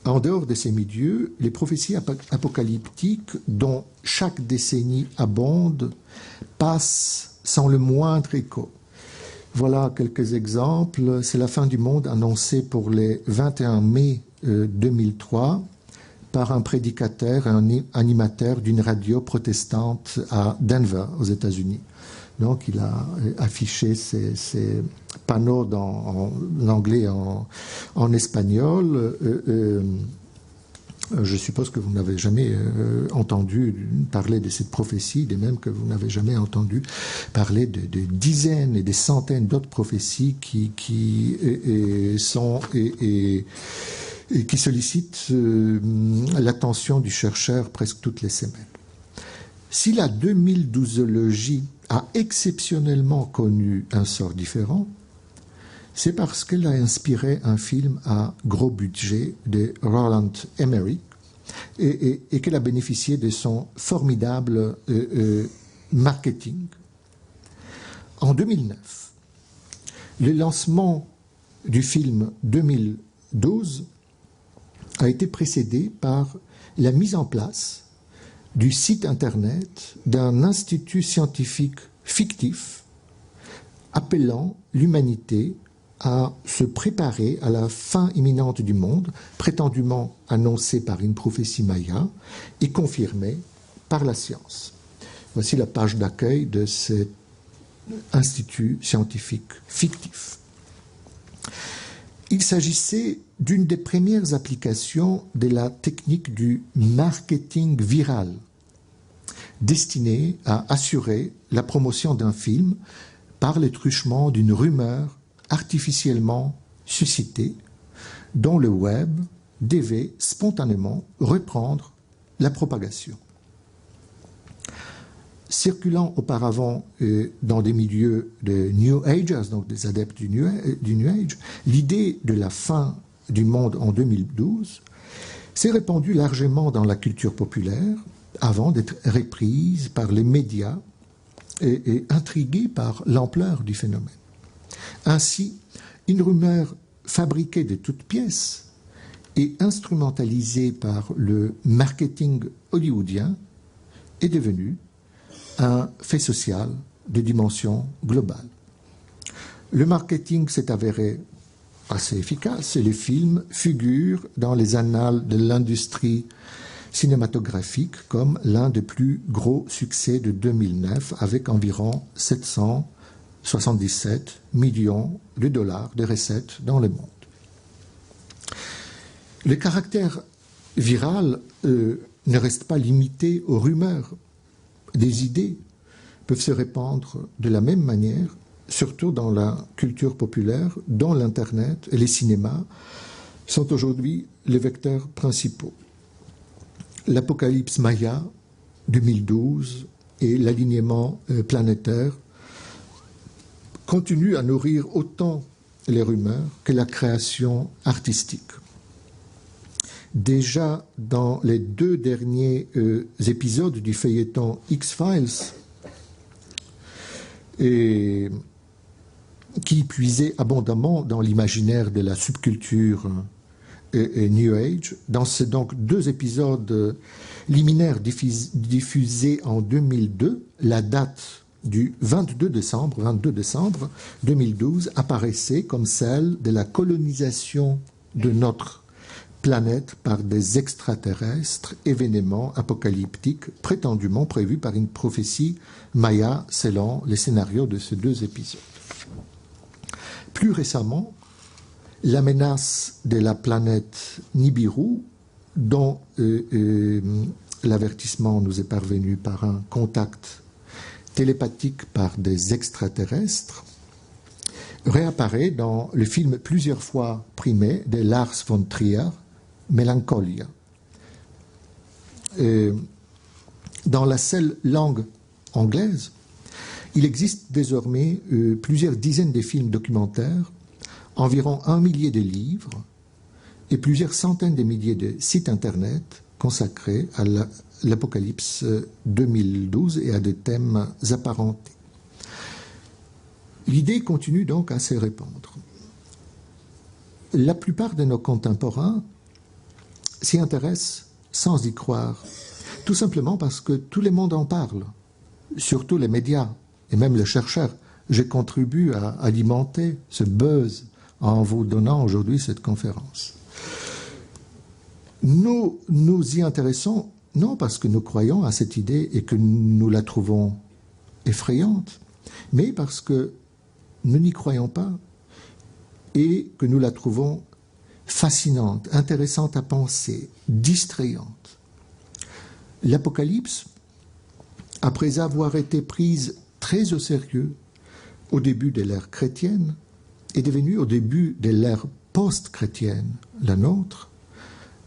En dehors de ces milieux, les prophéties apocalyptiques, dont chaque décennie abonde, passent sans le moindre écho. Voilà quelques exemples. C'est la fin du monde annoncée pour le 21 mai 2003 par un prédicateur, un animateur d'une radio protestante à Denver, aux États-Unis. Donc, il a affiché ces panneaux en anglais et en espagnol. Je suppose que vous n'avez jamais entendu parler de cette prophétie, de même que vous n'avez jamais entendu parler de dizaines et des centaines d'autres prophéties qui sollicitent l'attention du chercheur presque toutes les semaines. Si la 2012ologie a exceptionnellement connu un sort différent, c'est parce qu'elle a inspiré un film à gros budget de Roland Emmerich et qu'elle a bénéficié de son formidable marketing. En 2009, le lancement du film 2012 a été précédé par la mise en place du site internet d'un institut scientifique fictif appelant l'humanité à se préparer à la fin imminente du monde, prétendument annoncée par une prophétie maya et confirmée par la science. Voici la page d'accueil de cet institut scientifique fictif. Il s'agissait d'une des premières applications de la technique du marketing viral, destinée à assurer la promotion d'un film par le truchement d'une rumeur artificiellement suscitée, dont le web devait spontanément reprendre la propagation. Circulant auparavant dans des milieux de New Agers, donc des adeptes du New Age, l'idée de la fin du monde en 2012 s'est répandue largement dans la culture populaire avant d'être reprise par les médias et intriguée par l'ampleur du phénomène. Ainsi, une rumeur fabriquée de toutes pièces et instrumentalisée par le marketing hollywoodien est devenue un fait social de dimension globale. Le marketing s'est avéré assez efficace et les films figurent dans les annales de l'industrie cinématographique comme l'un des plus gros succès de 2009 avec environ 777 millions de dollars de recettes dans le monde. Le caractère viral ne reste pas limité aux rumeurs. Des idées peuvent se répandre de la même manière, surtout dans la culture populaire, dont l'Internet et les cinémas sont aujourd'hui les vecteurs principaux. L'Apocalypse Maya 2012 et l'alignement planétaire continuent à nourrir autant les rumeurs que la création artistique. Déjà dans les 2 derniers épisodes du feuilleton X-Files, qui puisait abondamment dans l'imaginaire de la subculture New Age, dans ces donc 2 épisodes liminaires diffusés en 2002, la date du 22 décembre 2012 apparaissait comme celle de la colonisation de notre planète par des extraterrestres, événement apocalyptique prétendument prévu par une prophétie maya selon les scénarios de ces 2 épisodes. Plus récemment, la menace de la planète Nibiru, dont l'avertissement nous est parvenu par un contact télépathique par des extraterrestres, réapparaît dans le film plusieurs fois primé de Lars von Trier, Mélancolia. Dans la seule langue anglaise, il existe désormais plusieurs dizaines de films documentaires, environ 1 millier de livres et plusieurs centaines de milliers de sites internet consacrés à l'Apocalypse 2012 et à des thèmes apparentés. L'idée continue donc à se répandre. La plupart de nos contemporains s'y intéresse sans y croire, tout simplement parce que tout le monde en parle, surtout les médias et même les chercheurs. J'ai contribué à alimenter ce buzz en vous donnant aujourd'hui cette conférence. Nous nous y intéressons non parce que nous croyons à cette idée et que nous la trouvons effrayante, mais parce que nous n'y croyons pas et que nous la trouvons fascinante, intéressante à penser, distrayante. L'Apocalypse, après avoir été prise très au sérieux au début de l'ère chrétienne, est devenue au début de l'ère post-chrétienne, la nôtre,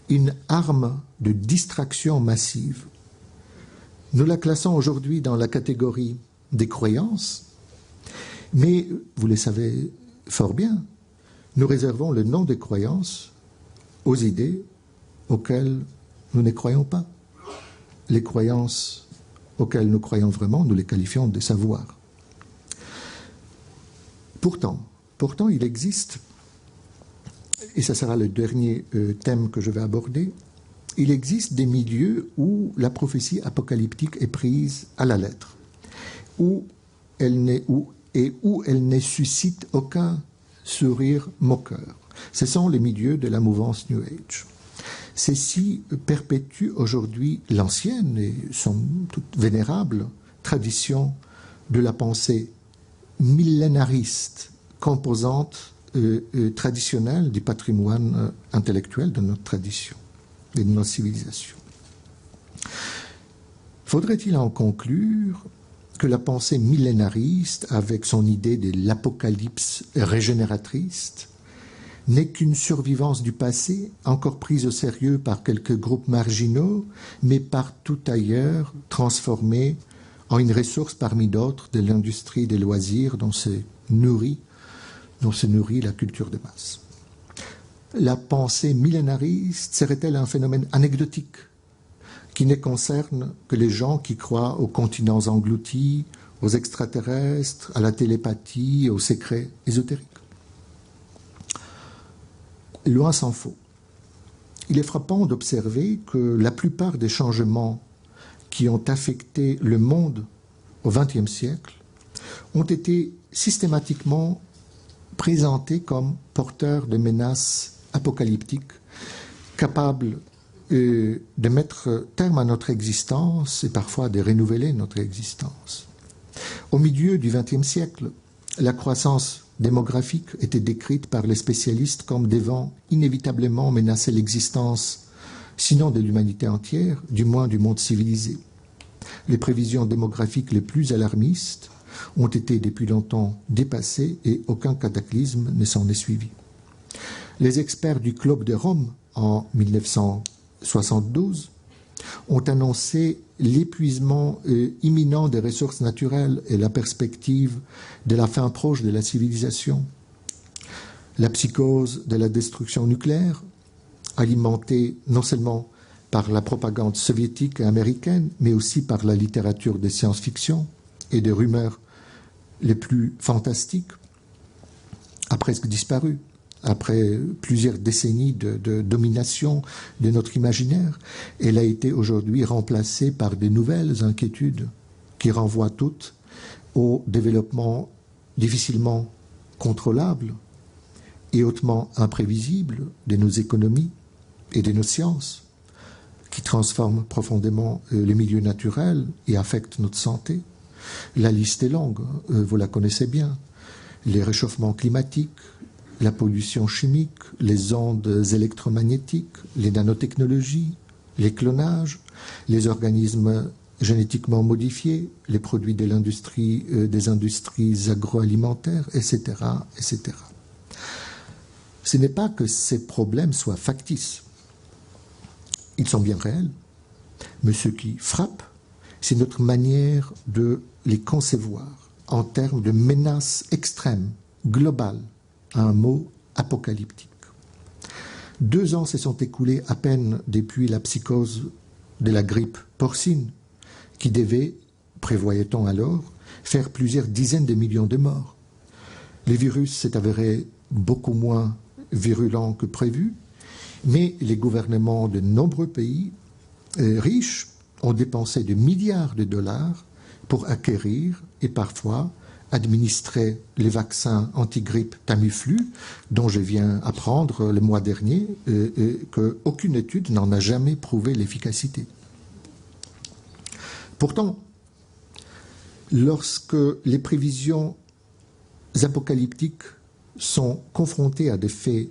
une arme de distraction massive. Nous la classons aujourd'hui dans la catégorie des croyances, mais vous le savez fort bien, nous réservons le nom des croyances aux idées auxquelles nous ne croyons pas. Les croyances auxquelles nous croyons vraiment, nous les qualifions de savoir. Pourtant, il existe, et ça sera le dernier thème que je vais aborder, il existe des milieux où la prophétie apocalyptique est prise à la lettre, où elle ne suscite aucun sourire moqueur. Ce sont les milieux de la mouvance New Age. Ceux-ci perpétuent aujourd'hui l'ancienne et somme toute vénérable tradition de la pensée millénariste, composante traditionnelle du patrimoine intellectuel de notre tradition et de notre civilisation. Faudrait-il en conclure que la pensée millénariste, avec son idée de l'apocalypse régénératrice, n'est qu'une survivance du passé, encore prise au sérieux par quelques groupes marginaux, mais partout ailleurs transformée en une ressource parmi d'autres de l'industrie des loisirs dont se nourrit la culture de masse. La pensée millénariste serait-elle un phénomène anecdotique qui ne concerne que les gens qui croient aux continents engloutis, aux extraterrestres, à la télépathie, aux secrets ésotériques? Loin s'en faut. Il est frappant d'observer que la plupart des changements qui ont affecté le monde au XXe siècle ont été systématiquement présentés comme porteurs de menaces apocalyptiques, capables de mettre terme à notre existence et parfois de renouveler notre existence. Au milieu du XXe siècle, la croissance démographique était décrite par les spécialistes comme devant inévitablement menacer l'existence, sinon de l'humanité entière, du moins du monde civilisé. Les prévisions démographiques les plus alarmistes ont été depuis longtemps dépassées et aucun cataclysme ne s'en est suivi. Les experts du Club de Rome, en 1972, ont annoncé l'épuisement imminent des ressources naturelles et la perspective de la fin proche de la civilisation. La psychose de la destruction nucléaire, alimentée non seulement par la propagande soviétique et américaine, mais aussi par la littérature de science-fiction et des rumeurs les plus fantastiques, a presque disparu. Après plusieurs décennies de domination de notre imaginaire, elle a été aujourd'hui remplacée par de nouvelles inquiétudes qui renvoient toutes au développement difficilement contrôlable et hautement imprévisible de nos économies et de nos sciences, qui transforment profondément les milieux naturels et affectent notre santé. La liste est longue, vous la connaissez bien. Les réchauffements climatiques, la pollution chimique, les ondes électromagnétiques, les nanotechnologies, les clonages, les organismes génétiquement modifiés, les produits de l'industrie, des industries agroalimentaires, etc., etc. Ce n'est pas que ces problèmes soient factices. Ils sont bien réels, mais ce qui frappe, c'est notre manière de les concevoir en termes de menaces extrêmes, globales, à un mot apocalyptique. 2 ans se sont écoulés à peine depuis la psychose de la grippe porcine, qui devait, prévoyait-on alors, faire plusieurs dizaines de millions de morts. Le virus s'est avéré beaucoup moins virulent que prévu, Mais les gouvernements de nombreux pays riches ont dépensé des milliards de dollars pour acquérir et parfois administrer les vaccins anti-grippe Tamiflu, dont je viens apprendre le mois dernier qu'aucune étude n'en a jamais prouvé l'efficacité. Pourtant, lorsque les prévisions apocalyptiques sont confrontées à des faits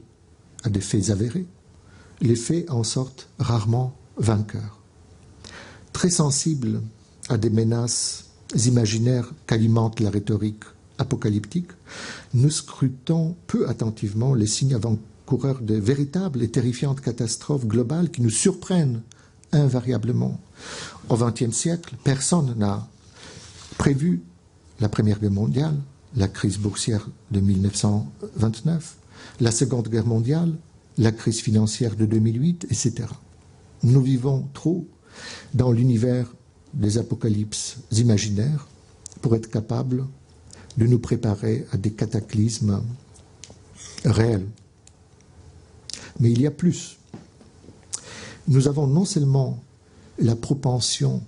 avérés, les faits en sortent rarement vainqueurs. Très sensibles à des menaces imaginaires qu'alimente la rhétorique apocalyptique, nous scrutons peu attentivement les signes avant-coureurs de véritables et terrifiantes catastrophes globales qui nous surprennent invariablement. Au XXe siècle, personne n'a prévu la Première Guerre mondiale, la crise boursière de 1929, la Seconde Guerre mondiale, la crise financière de 2008, etc. Nous vivons trop dans l'univers des apocalypses imaginaires pour être capables de nous préparer à des cataclysmes réels. Mais il y a plus. Nous avons non seulement la propension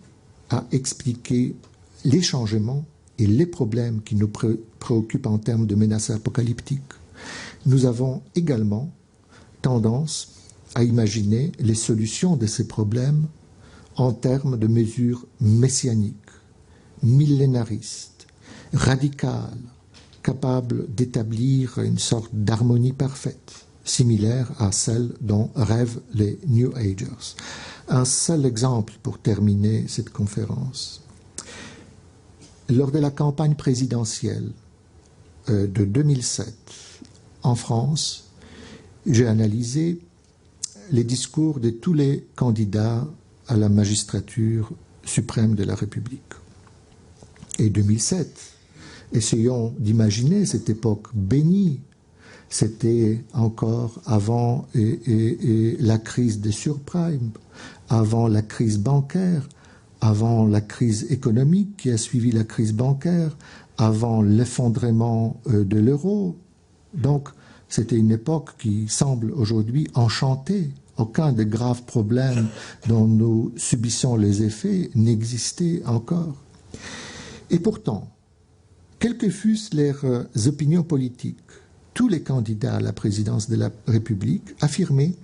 à expliquer les changements et les problèmes qui nous préoccupent en termes de menaces apocalyptiques, nous avons également tendance à imaginer les solutions de ces problèmes en termes de mesures messianiques, millénaristes, radicales, capables d'établir une sorte d'harmonie parfaite, similaire à celle dont rêvent les New Agers. Un seul exemple pour terminer cette conférence. Lors de la campagne présidentielle de 2007 en France, j'ai analysé les discours de tous les candidats à la magistrature suprême de la République. Et 2007, essayons d'imaginer cette époque bénie. C'était encore avant la crise des subprimes, avant la crise bancaire, avant la crise économique qui a suivi la crise bancaire, avant l'effondrement de l'euro. Donc, c'était une époque qui semble aujourd'hui enchantée. Aucun des graves problèmes dont nous subissons les effets n'existait encore. Et pourtant, quelles que fussent leurs opinions politiques, tous les candidats à la présidence de la République affirmaient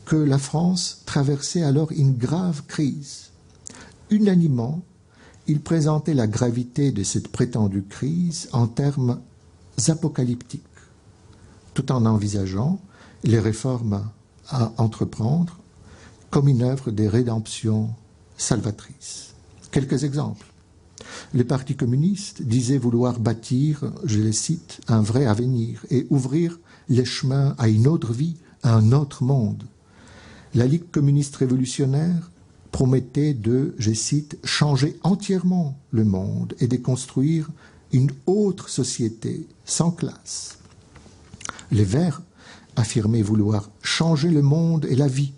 que la France traversait alors une grave crise. Unanimement, ils présentaient la gravité de cette prétendue crise en termes apocalyptiques, tout en envisageant les réformes à entreprendre comme une œuvre de rédemption salvatrice. Quelques exemples. Le Parti communiste disait vouloir bâtir, je les cite, un vrai avenir et ouvrir les chemins à une autre vie, à un autre monde. La Ligue communiste révolutionnaire promettait de, je cite, changer entièrement le monde et de construire une autre société sans classe. Les Verts affirmaient vouloir changer le monde et la vie,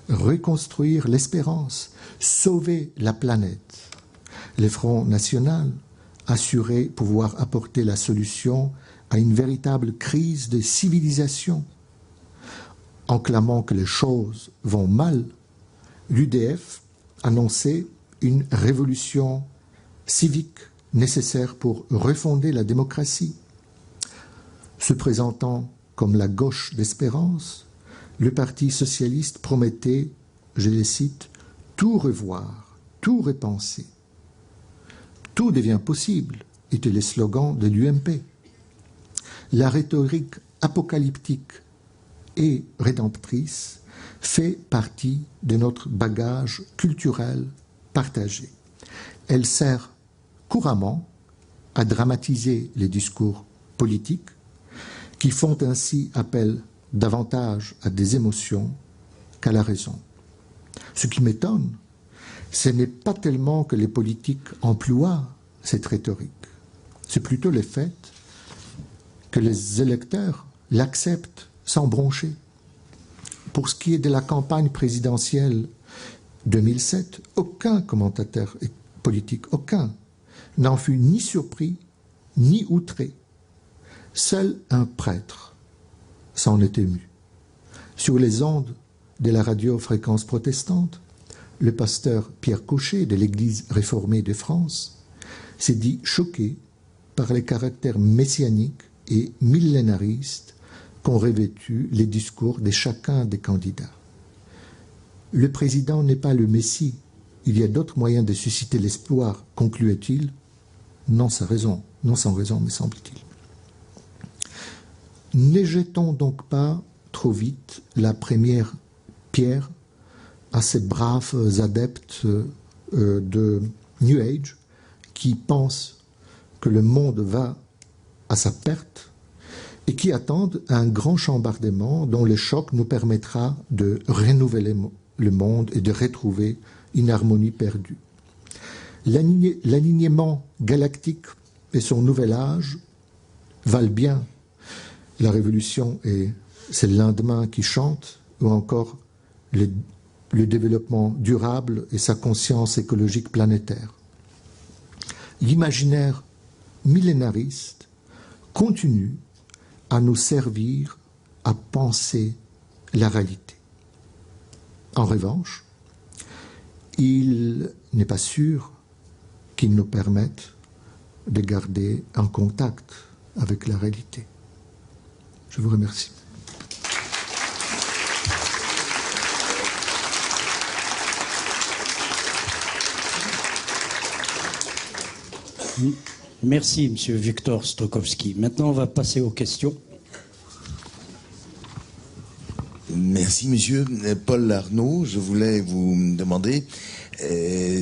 reconstruire l'espérance, sauver la planète. Le Front national assurait pouvoir apporter la solution à une véritable crise de civilisation. En clamant que les choses vont mal, l'UDF annonçait une révolution civique nécessaire pour refonder la démocratie. Se présentant comme la gauche d'espérance, le Parti socialiste promettait, je les cite, tout revoir, tout repenser. Tout devient possible, était le slogan de l'UMP. La rhétorique apocalyptique et rédemptrice fait partie de notre bagage culturel partagé. Elle sert couramment à dramatiser les discours politiques qui font ainsi appel davantage à des émotions qu'à la raison. Ce qui m'étonne, ce n'est pas tellement que les politiques emploient cette rhétorique, c'est plutôt le fait que les électeurs l'acceptent sans broncher. Pour ce qui est de la campagne présidentielle 2007, aucun commentateur politique, aucun, n'en fut ni surpris ni outré. Seul un prêtre s'en est ému. sur les ondes de la radiofréquence protestante, le pasteur Pierre Cochet de l'Église réformée de France s'est dit choqué par les caractères messianiques et millénaristes qu'ont revêtus les discours de chacun des candidats. Le président n'est pas le Messie. Il y a d'autres moyens de susciter l'espoir, concluait-il. Non sans raison, me semble-t-il. Ne jetons donc pas trop vite la première pierre à ces braves adeptes de New Age qui pensent que le monde va à sa perte et qui attendent un grand chambardement dont le choc nous permettra de renouveler le monde et de retrouver une harmonie perdue. L'alignement galactique et son nouvel âge valent bien la révolution et c'est le lendemain qui chante, ou encore le développement durable et sa conscience écologique planétaire. L'imaginaire millénariste continue à nous servir à penser la réalité. En revanche, il n'est pas sûr qu'il nous permette de garder un contact avec la réalité. Je vous remercie. Merci, Monsieur Victor Strokowski. Maintenant, on va passer aux questions. Merci, Monsieur. Paul Arnaud, je voulais vous demander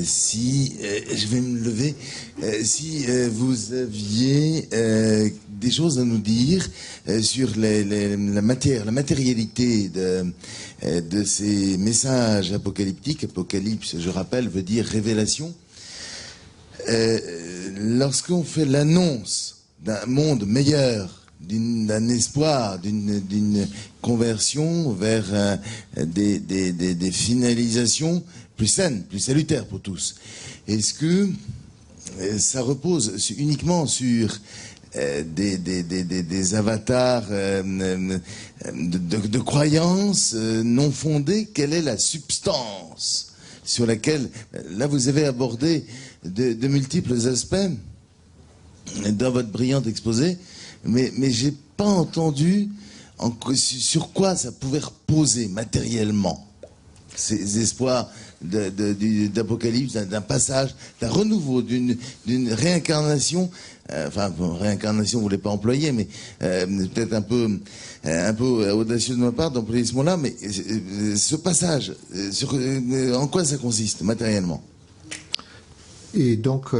si, je vais me lever, si vous aviez des choses à nous dire sur la matérialité de ces messages apocalyptiques. Apocalypse, je rappelle, veut dire révélation. Lorsqu'on fait l'annonce d'un monde meilleur, d'un espoir, d'une conversion vers des finalisations plus saines, plus salutaires pour tous, est-ce que ça repose uniquement sur des avatars de croyances non fondées? Quelle est la substance sur laquelle, là vous avez abordé de multiples aspects dans votre brillant exposé, mais j'ai pas entendu sur quoi ça pouvait reposer matériellement ces espoirs d'apocalypse, d'un passage, d'un renouveau, d'une réincarnation. Enfin, réincarnation, vous ne voulez pas employer, mais peut-être un peu audacieux de ma part d'employer ce mot-là, mais ce passage, en quoi ça consiste matériellement? Et donc,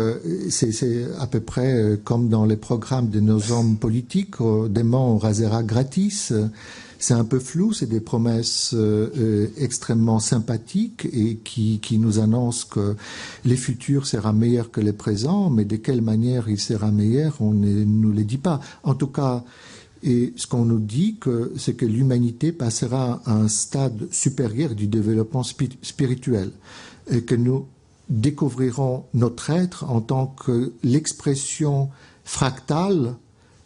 c'est à peu près comme dans les programmes de nos hommes politiques, dément on rasera gratis. C'est un peu flou, c'est des promesses extrêmement sympathiques et qui nous annoncent que les futurs sera meilleur que les présents, mais de quelle manière il sera meilleur, on ne nous le dit pas. En tout cas, et ce qu'on nous dit, c'est que l'humanité passera à un stade supérieur du développement spirituel et que nous découvrirons notre être en tant que l'expression fractale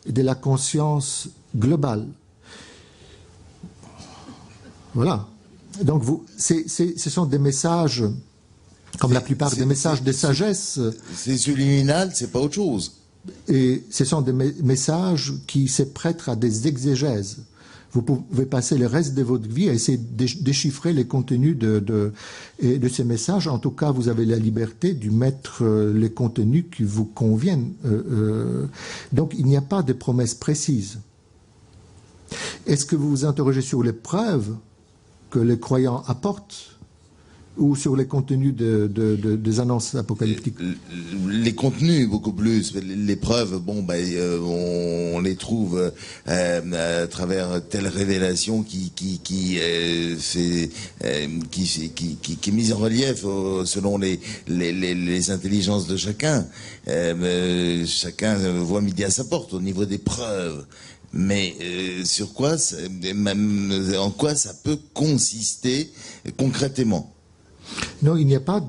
de la conscience globale. Voilà. Donc ce sont des messages, comme la plupart des messages de sagesse. C'est subliminal, c'est pas autre chose. Et ce sont des messages qui se prêtent à des exégèses. Vous pouvez passer le reste de votre vie à essayer de déchiffrer les contenus de ces messages. En tout cas, vous avez la liberté de mettre les contenus qui vous conviennent. Donc, il n'y a pas de promesses précises. Est-ce que vous vous interrogez sur les preuves que les croyants apportent ou sur les contenus des annonces apocalyptiques? Les contenus, beaucoup plus. Les preuves, bon, on les trouve à travers telle révélation qui est mise en relief selon les intelligences de chacun. Chacun voit midi à sa porte au niveau des preuves. Mais sur quoi, en quoi ça peut consister concrètement? Non, il n'y a pas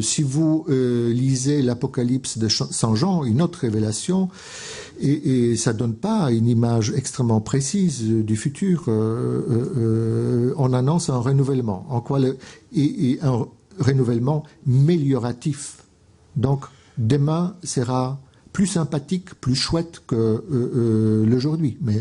si vous lisez l'Apocalypse de Saint Jean, une autre révélation, et ça donne pas une image extrêmement précise du futur. On annonce un renouvellement, et un renouvellement amélioratif. Donc demain sera plus sympathique, plus chouette que l'aujourd'hui, mais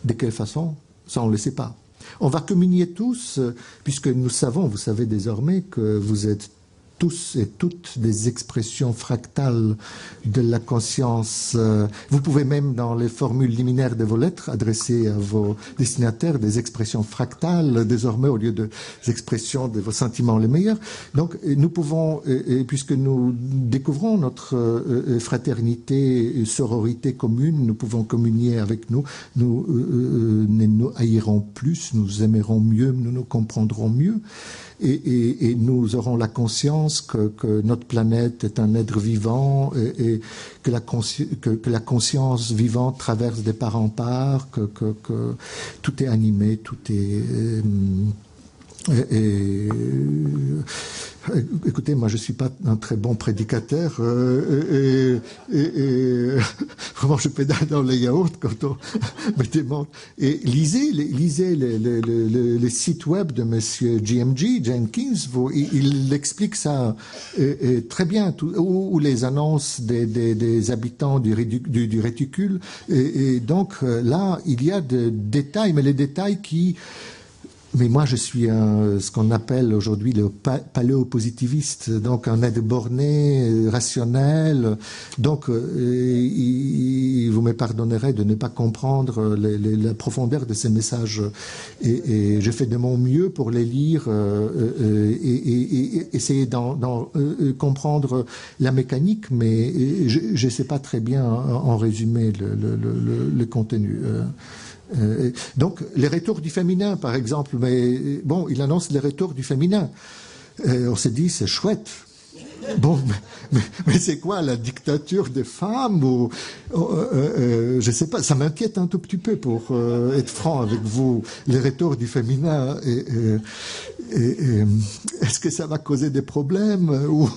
de quelle façon, ça on ne le sait pas. On va communier tous, puisque nous savons, vous savez désormais que vous êtes tous et toutes des expressions fractales de la conscience. Vous pouvez même, dans les formules liminaires de vos lettres, adresser à vos destinataires des expressions fractales, désormais, au lieu des expressions de vos sentiments les meilleurs. Donc, nous pouvons, puisque nous découvrons notre fraternité et sororité commune, nous pouvons communier avec nous. Nous nous haïrons plus, nous aimerons mieux, nous nous comprendrons mieux. Et nous aurons la conscience que notre planète est un être vivant et que la conscience vivante traverse des parts en parts, que tout est animé, tout est... Écoutez, moi je suis pas un très bon prédicateur vraiment je pédale dans les yaourts quand on me demande. Et lisez les sites web de Monsieur Jenkins, il explique ça très bien, ou les annonces des habitants du réticule. Et donc là, il y a des détails, mais les détails qui... Mais moi, je suis ce qu'on appelle aujourd'hui le paléopositiviste, donc un être borné, rationnel. Donc, vous me pardonnerez de ne pas comprendre la profondeur de ces messages. Et je fais de mon mieux pour les lire et essayer d'en comprendre la mécanique, mais je ne sais pas très bien en résumer le contenu. Donc, les retours du féminin, par exemple, mais bon, il annonce les retours du féminin. On s'est dit, c'est chouette. Bon, mais c'est quoi la dictature des femmes ou je sais pas, ça m'inquiète un tout petit peu pour être franc avec vous. Les retours du féminin, est-ce que ça va causer des problèmes ou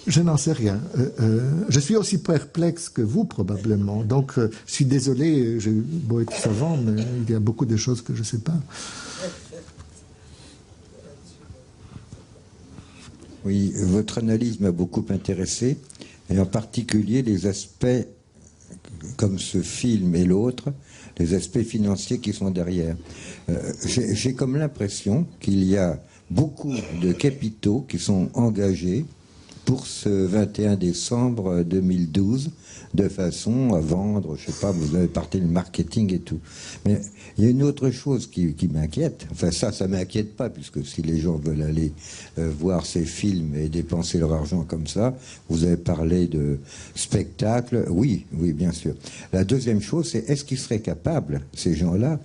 je n'en sais rien. Je suis aussi perplexe que vous, probablement. Donc, je suis désolé, j'ai beau être savant, mais il y a beaucoup de choses que je ne sais pas. Oui, votre analyse m'a beaucoup intéressé, et en particulier les aspects, comme ce film et l'autre, les aspects financiers qui sont derrière. J'ai comme l'impression qu'il y a beaucoup de capitaux qui sont engagés pour ce 21 décembre 2012, de façon à vendre, je sais pas, vous avez parlé le marketing et tout. Mais il y a une autre chose qui m'inquiète. Enfin, ça m'inquiète pas, puisque si les gens veulent aller voir ces films et dépenser leur argent comme ça, vous avez parlé de spectacle, oui, bien sûr. La deuxième chose, c'est est-ce qu'ils seraient capables, ces gens-là,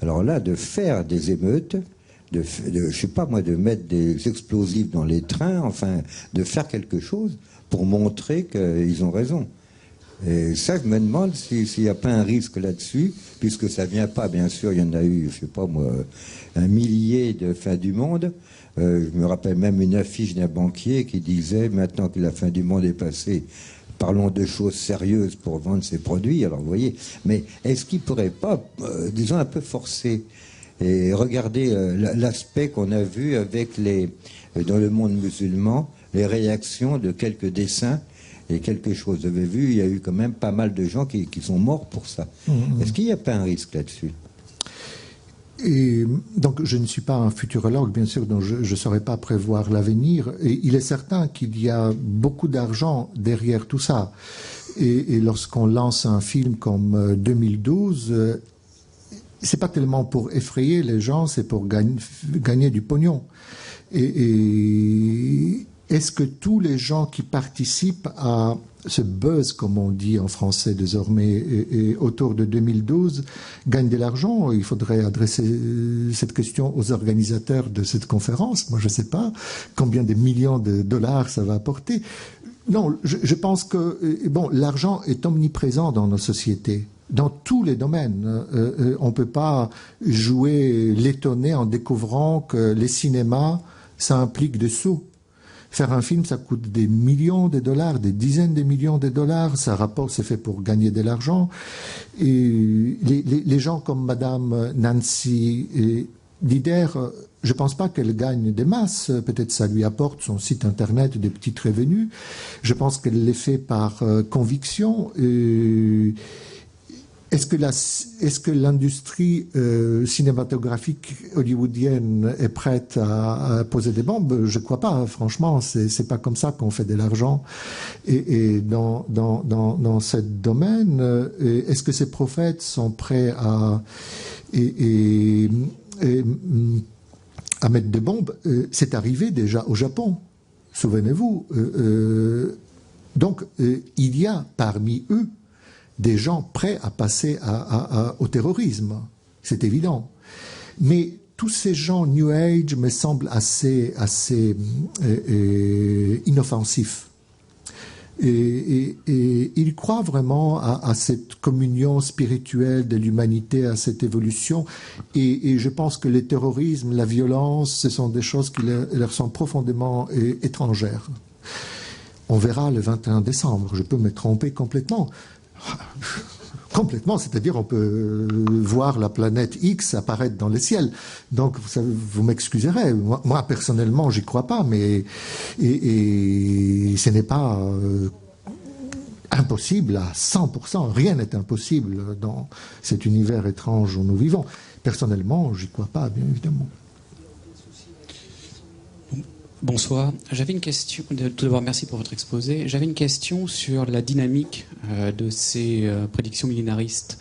alors là, de faire des émeutes, je sais pas moi, de mettre des explosifs dans les trains, enfin, de faire quelque chose pour montrer qu'ils ont raison. Et ça, je me demande s'il n'y a pas un risque là-dessus, puisque ça vient pas, bien sûr, il y en a eu, je sais pas moi, un millier de fin du monde. Je me rappelle même une affiche d'un banquier qui disait, maintenant que la fin du monde est passée, parlons de choses sérieuses pour vendre ses produits. Alors, vous voyez, mais est-ce qu'il pourrait pas, disons, un peu forcer et regardez l'aspect qu'on a vu avec dans le monde musulman, les réactions de quelques dessins et quelque chose. Vous avez vu, il y a eu quand même pas mal de gens qui sont morts pour ça. Est-ce qu'il n'y a pas un risque là-dessus? Et donc, je ne suis pas un futurologue, bien sûr, donc je ne saurais pas prévoir l'avenir. Et il est certain qu'il y a beaucoup d'argent derrière tout ça. Et lorsqu'on lance un film comme 2012, c'est pas tellement pour effrayer les gens, c'est pour gagner du pognon. Et est-ce que tous les gens qui participent à ce buzz, comme on dit en français désormais, et autour de 2012, gagnent de l'argent? Il faudrait adresser cette question aux organisateurs de cette conférence. Moi, je ne sais pas combien de millions de dollars ça va apporter. Non, je pense que bon, l'argent est omniprésent dans nos sociétés. Dans tous les domaines. On ne peut pas jouer l'étonné en découvrant que les cinémas, ça implique des sous. Faire un film, ça coûte des millions de dollars, des dizaines de millions de dollars. Ça rapporte, c'est fait pour gagner de l'argent. Et les gens comme Madame Nancy Lider, je ne pense pas qu'elle gagne des masses. Peut-être ça lui apporte son site internet des petits revenus. Je pense qu'elle les fait par conviction. Est-ce que l'industrie cinématographique hollywoodienne est prête à poser des bombes? Je ne crois pas, franchement. C'est pas comme ça qu'on fait de l'argent. Et dans ce domaine, est-ce que ces prophètes sont prêts à mettre des bombes? C'est arrivé déjà au Japon, souvenez-vous. Donc, il y a parmi eux des gens prêts à passer au terrorisme, c'est évident. Mais tous ces gens New Age me semblent assez inoffensifs. Et ils croient vraiment à cette communion spirituelle de l'humanité, à cette évolution. Et je pense que le terrorisme, la violence, ce sont des choses qui leur sont profondément étrangères. On verra le 21 décembre. Je peux me tromper complètement. Complètement, c'est-à-dire on peut voir la planète X apparaître dans le ciel. Donc vous m'excuserez, moi personnellement j'y crois pas, mais et ce n'est pas impossible à 100%, rien n'est impossible dans cet univers étrange où nous vivons. Personnellement, j'y crois pas, bien évidemment. Bonsoir. J'avais une question, tout d'abord merci pour votre exposé. J'avais une question sur la dynamique de ces prédictions millénaristes.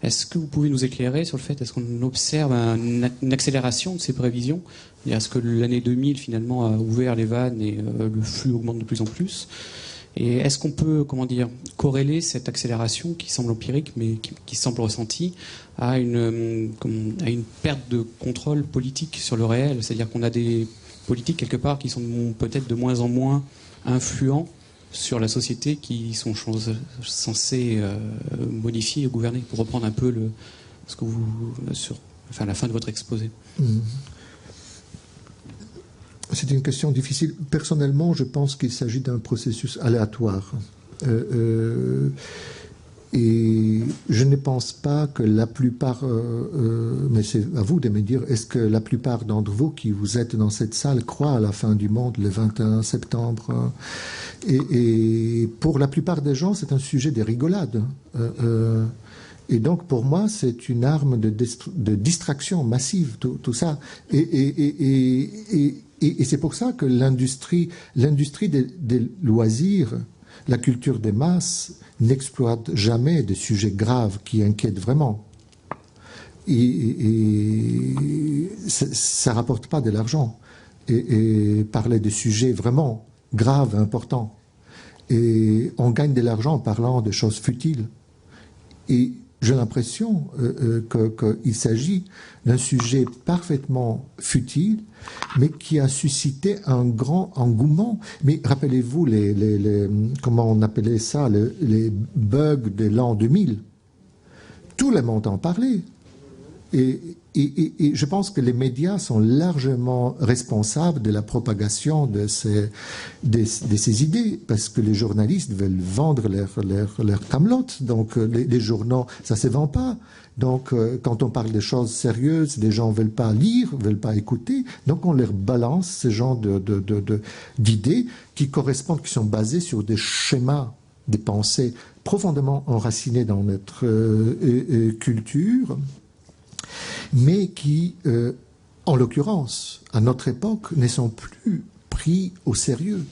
Est-ce que vous pouvez nous éclairer sur le fait, est-ce qu'on observe une accélération de ces prévisions? Est-ce que l'année 2000 finalement a ouvert les vannes et le flux augmente de plus en plus? Et est-ce qu'on peut, corréler cette accélération qui semble empirique mais qui semble ressentie à une perte de contrôle politique sur le réel? C'est-à-dire qu'on a des politiques quelque part qui sont peut-être de moins en moins influents sur la société, qui sont censés modifier et gouverner, pour reprendre un peu la fin de votre exposé. C'est une question difficile. Personnellement, je pense qu'il s'agit d'un processus aléatoire. Et je ne pense pas que la plupart, mais c'est à vous de me dire, est-ce que la plupart d'entre vous qui vous êtes dans cette salle croient à la fin du monde le 21 septembre? Et pour la plupart des gens, c'est un sujet de rigolade. Et donc, pour moi, c'est une arme de distraction massive, tout ça. Et c'est pour ça que l'industrie des loisirs, la culture des masses, n'exploite jamais des sujets graves qui inquiètent vraiment. Et ça ne rapporte pas de l'argent. Et parler de sujets vraiment graves, importants. Et on gagne de l'argent en parlant de choses futiles. Et j'ai l'impression qu'il s'agit d'un sujet parfaitement futile, mais qui a suscité un grand engouement. Mais rappelez-vous, comment on appelait ça, les bugs de l'an 2000. Tout le monde en parlait. Et je pense que les médias sont largement responsables de la propagation de ces idées, parce que les journalistes veulent vendre leur camelote. Donc les journaux, ça ne se vend pas. Donc quand on parle de choses sérieuses, les gens ne veulent pas lire, ne veulent pas écouter. Donc on leur balance ce genre d'idées qui correspondent, qui sont basées sur des schémas, des pensées profondément enracinées dans notre culture, mais qui, en l'occurrence, à notre époque, ne sont plus pris au sérieux.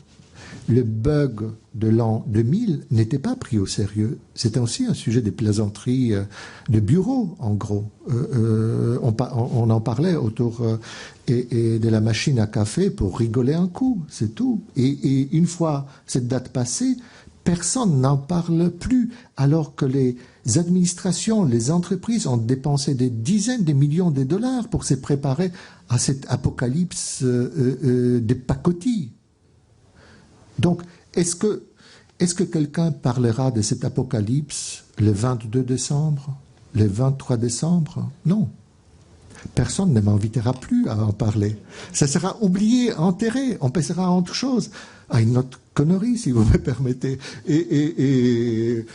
Le bug de l'an 2000 n'était pas pris au sérieux. C'était aussi un sujet des plaisanteries de bureau, en gros. On en parlait autour de la machine à café pour rigoler un coup, c'est tout. Et une fois cette date passée, personne n'en parle plus, alors que les administrations, les entreprises ont dépensé des dizaines de millions de dollars pour se préparer à cet apocalypse des pacotilles. Donc, est-ce que quelqu'un parlera de cet apocalypse le 22 décembre, le 23 décembre? Non. personne ne m'invitera plus à en parler. Ça sera oublié, enterré, on passera à autre chose, à une autre connerie, si vous me permettez. Et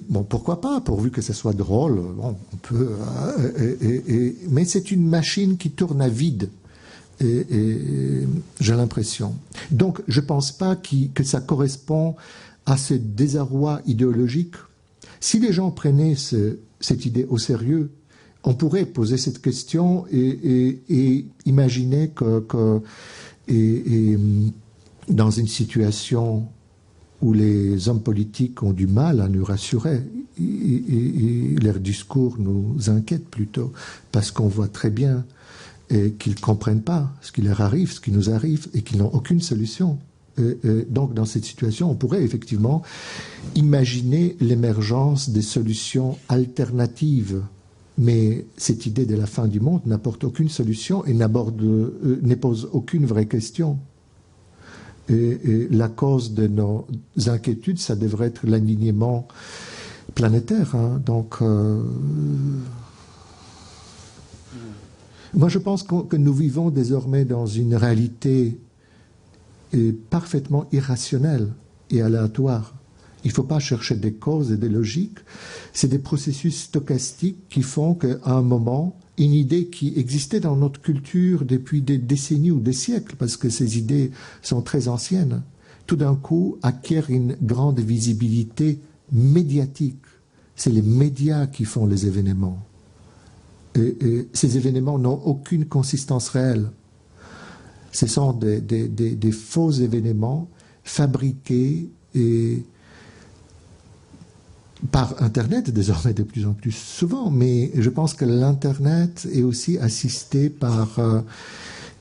bon, pourquoi pas, pourvu que ce soit drôle, bon, on peut. Mais c'est une machine qui tourne à vide. Et j'ai l'impression. Donc, je ne pense pas que ça correspond à ce désarroi idéologique. Si les gens prenaient cette idée au sérieux, on pourrait poser cette question et imaginer que dans une situation où les hommes politiques ont du mal à nous rassurer, et leur discours nous inquiète plutôt, parce qu'on voit très bien qu'ils ne comprennent pas ce qui leur arrive, ce qui nous arrive, et qu'ils n'ont aucune solution. Donc, dans cette situation, on pourrait effectivement imaginer l'émergence des solutions alternatives. Mais cette idée de la fin du monde n'apporte aucune solution et ne pose aucune vraie question. Et la cause de nos inquiétudes, ça devrait être l'alignement planétaire. Hein. Donc, moi, je pense que nous vivons désormais dans une réalité parfaitement irrationnelle et aléatoire. Il ne faut pas chercher des causes et des logiques. C'est des processus stochastiques qui font qu'à un moment, une idée qui existait dans notre culture depuis des décennies ou des siècles, parce que ces idées sont très anciennes, tout d'un coup acquiert une grande visibilité médiatique. C'est les médias qui font les événements. Et ces événements n'ont aucune consistance réelle. Ce sont des faux événements fabriqués par Internet, désormais de plus en plus souvent, mais je pense que l'Internet est aussi assisté par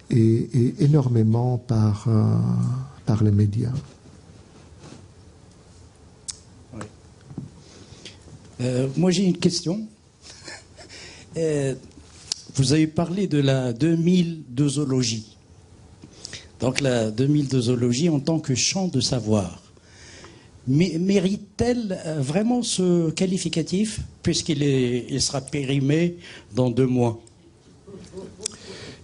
énormément par les médias. Oui. Moi, j'ai une question. Vous avez parlé de la 2002-ologie. Donc la 2002-ologie en tant que champ de savoir. Mérite-t-elle vraiment ce qualificatif, puisqu'il sera périmé dans 2 mois?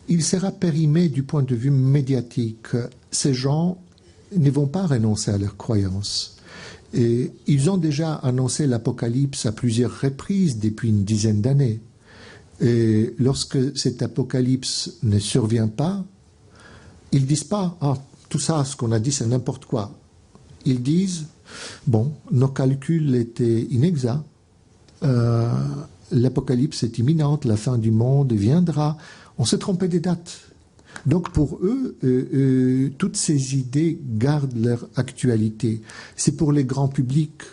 Il sera périmé du point de vue médiatique. Ces gens ne vont pas renoncer à leurs croyances. Et ils ont déjà annoncé l'apocalypse à plusieurs reprises depuis une dizaine d'années. Et lorsque cet apocalypse ne survient pas, ils ne disent pas « Ah, tout ça, ce qu'on a dit, c'est n'importe quoi ». Ils disent « Bon, nos calculs étaient inexacts, l'apocalypse est imminente, la fin du monde viendra, on s'est trompé des dates ». Donc pour eux, toutes ces idées gardent leur actualité. C'est pour les grands publics,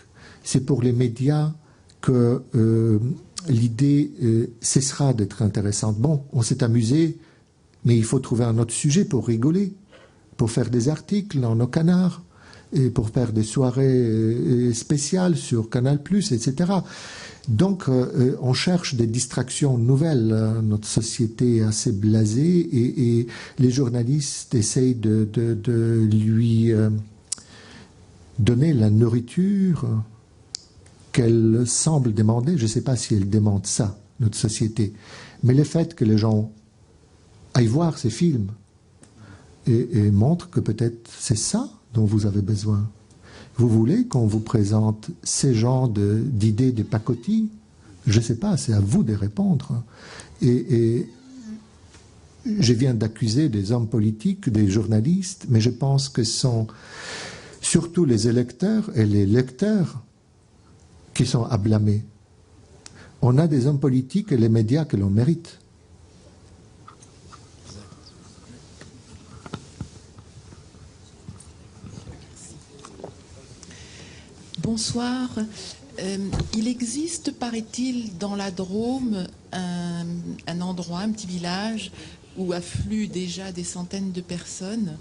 c'est pour les médias que l'idée cessera d'être intéressante. Bon, on s'est amusé, mais il faut trouver un autre sujet pour rigoler, pour faire des articles dans nos canards, et pour faire des soirées spéciales sur Canal+, etc. Donc, on cherche des distractions nouvelles. Notre société est assez blasée et les journalistes essayent de lui donner la nourriture qu'elle semble demander. Je ne sais pas si elle demande ça, notre société. Mais le fait que les gens aillent voir ces films et montre que peut-être c'est ça dont vous avez besoin. Vous voulez qu'on vous présente ces genres d'idées de pacotille? Je ne sais pas, c'est à vous de répondre. Et je viens d'accuser des hommes politiques, des journalistes, mais je pense que ce sont surtout les électeurs et les lecteurs qui sont à blâmer. On a des hommes politiques et les médias que l'on mérite. Bonsoir. Il existe, paraît-il, dans la Drôme, un endroit, un petit village, où affluent déjà des centaines de personnes.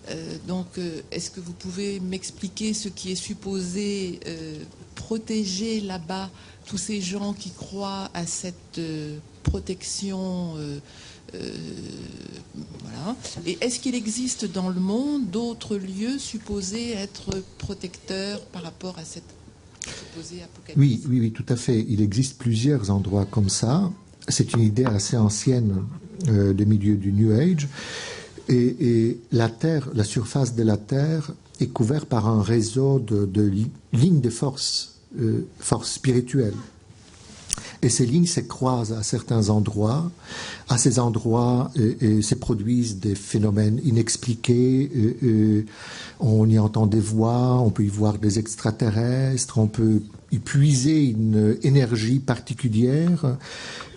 Est-ce que vous pouvez m'expliquer ce qui est supposé protéger là-bas tous ces gens qui croient à cette protection voilà. Et est-ce qu'il existe dans le monde d'autres lieux supposés être protecteurs par rapport à cette supposée apocalypse? Oui, tout à fait. Il existe plusieurs endroits comme ça. c'est une idée assez ancienne des milieux du New Age. Et la Terre, la surface de la Terre est couverte par un réseau de lignes de force spirituelle. Et ces lignes se croisent à certains endroits. À ces endroits se produisent des phénomènes inexpliqués. On y entend des voix, on peut y voir des extraterrestres, on peut y puiser une énergie particulière.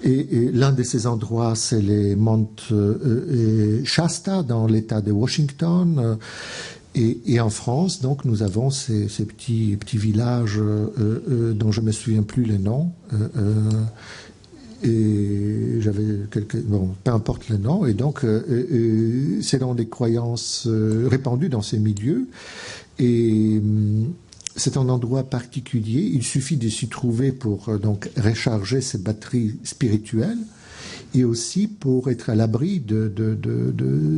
Et l'un de ces endroits, c'est les monts Shasta, dans l'État de Washington. Et en France, donc, nous avons ces petits villages dont je me souviens plus les noms. Et j'avais bon, peu importe le nom. Et donc, c'est dans des croyances répandues dans ces milieux. Et c'est un endroit particulier. Il suffit de s'y trouver pour donc recharger ses batteries spirituelles. Et aussi pour être à l'abri de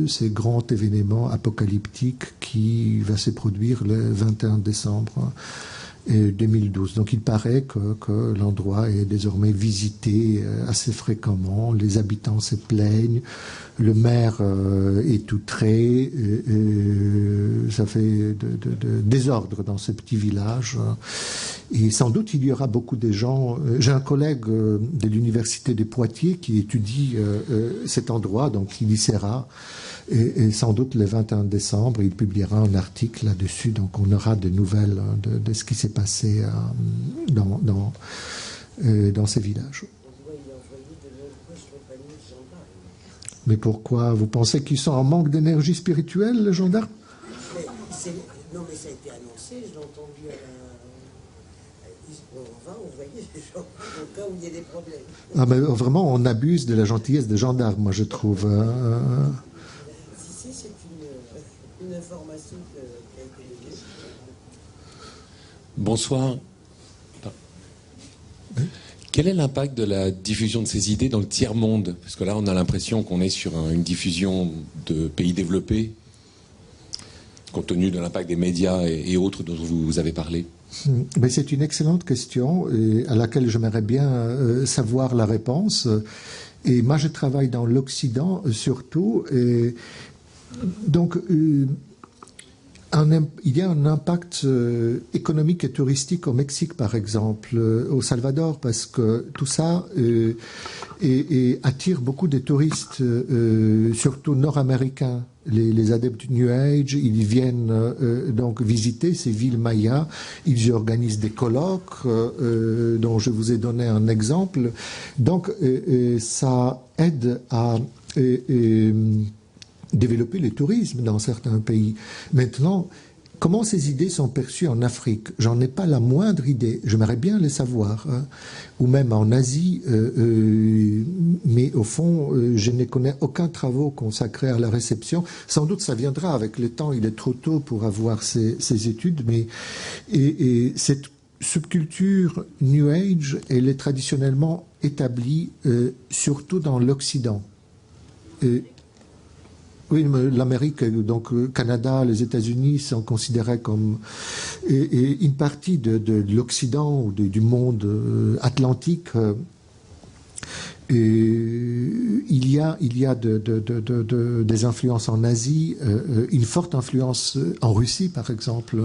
ces grands événements apocalyptiques qui va se produire le 21 décembre 2012. Donc il paraît que l'endroit est désormais visité assez fréquemment, les habitants se plaignent, le maire est outré, ça fait de désordre dans ce petit village. Et sans doute il y aura beaucoup de gens. J'ai un collègue de l'université de Poitiers qui étudie cet endroit, donc il y sera. Et sans doute le 21 décembre, il publiera un article là-dessus, donc on aura des nouvelles de ce qui s'est passé dans ces villages. Mais pourquoi? Vous pensez qu'ils sont en manque d'énergie spirituelle, les gendarmes? Non, mais ça a été annoncé, je l'ai entendu à la... On va envoyer les gens au cas où il y a des problèmes. Ah ben, vraiment, on abuse de la gentillesse des gendarmes, moi je trouve. Si, c'est une information qui a été donnée. Bonsoir. Quel est l'impact de la diffusion de ces idées dans le tiers-monde? Parce que là, on a l'impression qu'on est sur une diffusion de pays développés, compte tenu de l'impact des médias et autres dont vous avez parlé. Mais c'est une excellente question et à laquelle j'aimerais bien savoir la réponse. Et moi, je travaille dans l'Occident surtout. Et donc, il y a un impact économique et touristique au Mexique, par exemple, au Salvador, parce que tout ça attire beaucoup de touristes, surtout nord-américains. Les adeptes du New Age, ils viennent donc visiter ces villes mayas, ils y organisent des colloques, dont je vous ai donné un exemple. Donc, ça aide à développer le tourisme dans certains pays. Maintenant, comment ces idées sont perçues en Afrique? J'en ai pas la moindre idée. J'aimerais bien les savoir. Hein. Ou même en Asie. Mais au fond, je ne connais aucun travail consacré à la réception. Sans doute, ça viendra avec le temps. Il est trop tôt pour avoir ces études. Mais et cette subculture New Age, elle est traditionnellement établie surtout dans l'Occident. Oui, l'Amérique, donc Canada, les États-Unis sont considérés comme une partie de l'Occident ou du monde atlantique. Il y a des influences en Asie, une forte influence en Russie, par exemple.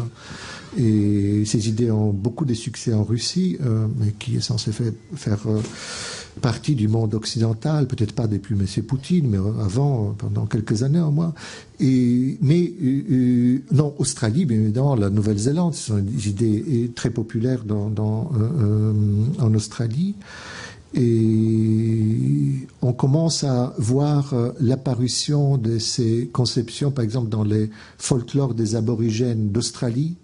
Et ces idées ont beaucoup de succès en Russie, mais qui est censé faire partie du monde occidental, peut-être pas depuis M. Poutine, mais avant, pendant quelques années au moins. Non, Australie, bien évidemment, la Nouvelle-Zélande, ce sont des idées très populaires en Australie. Et on commence à voir l'apparition de ces conceptions, par exemple, dans les folklores des aborigènes d'Australie.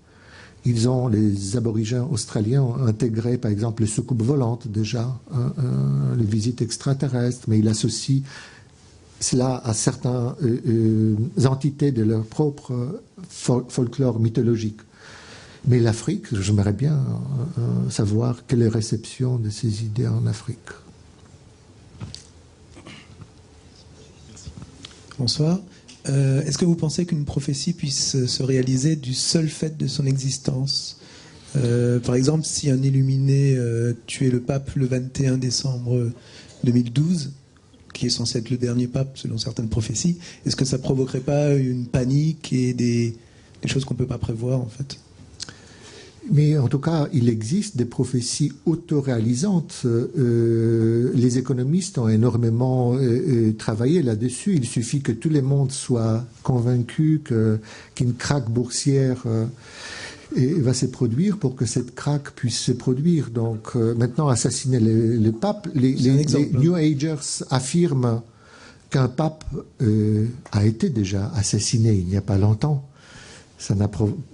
Les aborigènes australiens ont intégré, par exemple, les soucoupes volantes déjà, les visites extraterrestres, mais ils associent cela à certaines entités de leur propre folklore mythologique. Mais l'Afrique, j'aimerais bien savoir quelle est la réception de ces idées en Afrique. Bonsoir. Est-ce que vous pensez qu'une prophétie puisse se réaliser du seul fait de son existence? Par exemple, si un illuminé tuait le pape le 21 décembre 2012, qui est censé être le dernier pape selon certaines prophéties, est-ce que ça provoquerait pas une panique et des choses qu'on ne peut pas prévoir en fait? Mais en tout cas, il existe des prophéties autoréalisantes. Les économistes ont énormément travaillé là-dessus. Il suffit que tout le monde soit convaincu qu'une craque boursière va se produire pour que cette craque puisse se produire. Donc maintenant, assassiner les papes, les New Agers affirment qu'un pape a été déjà assassiné il n'y a pas longtemps.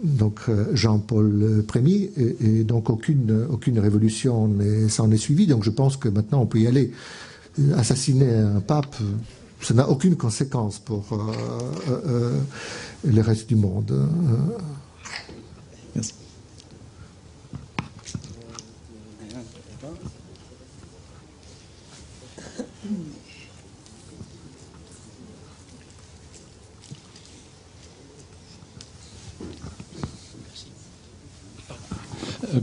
Donc Jean-Paul Ier, et donc aucune révolution s'en est suivie. Donc je pense que maintenant on peut y aller. Assassiner un pape, ça n'a aucune conséquence pour le reste du monde. Merci.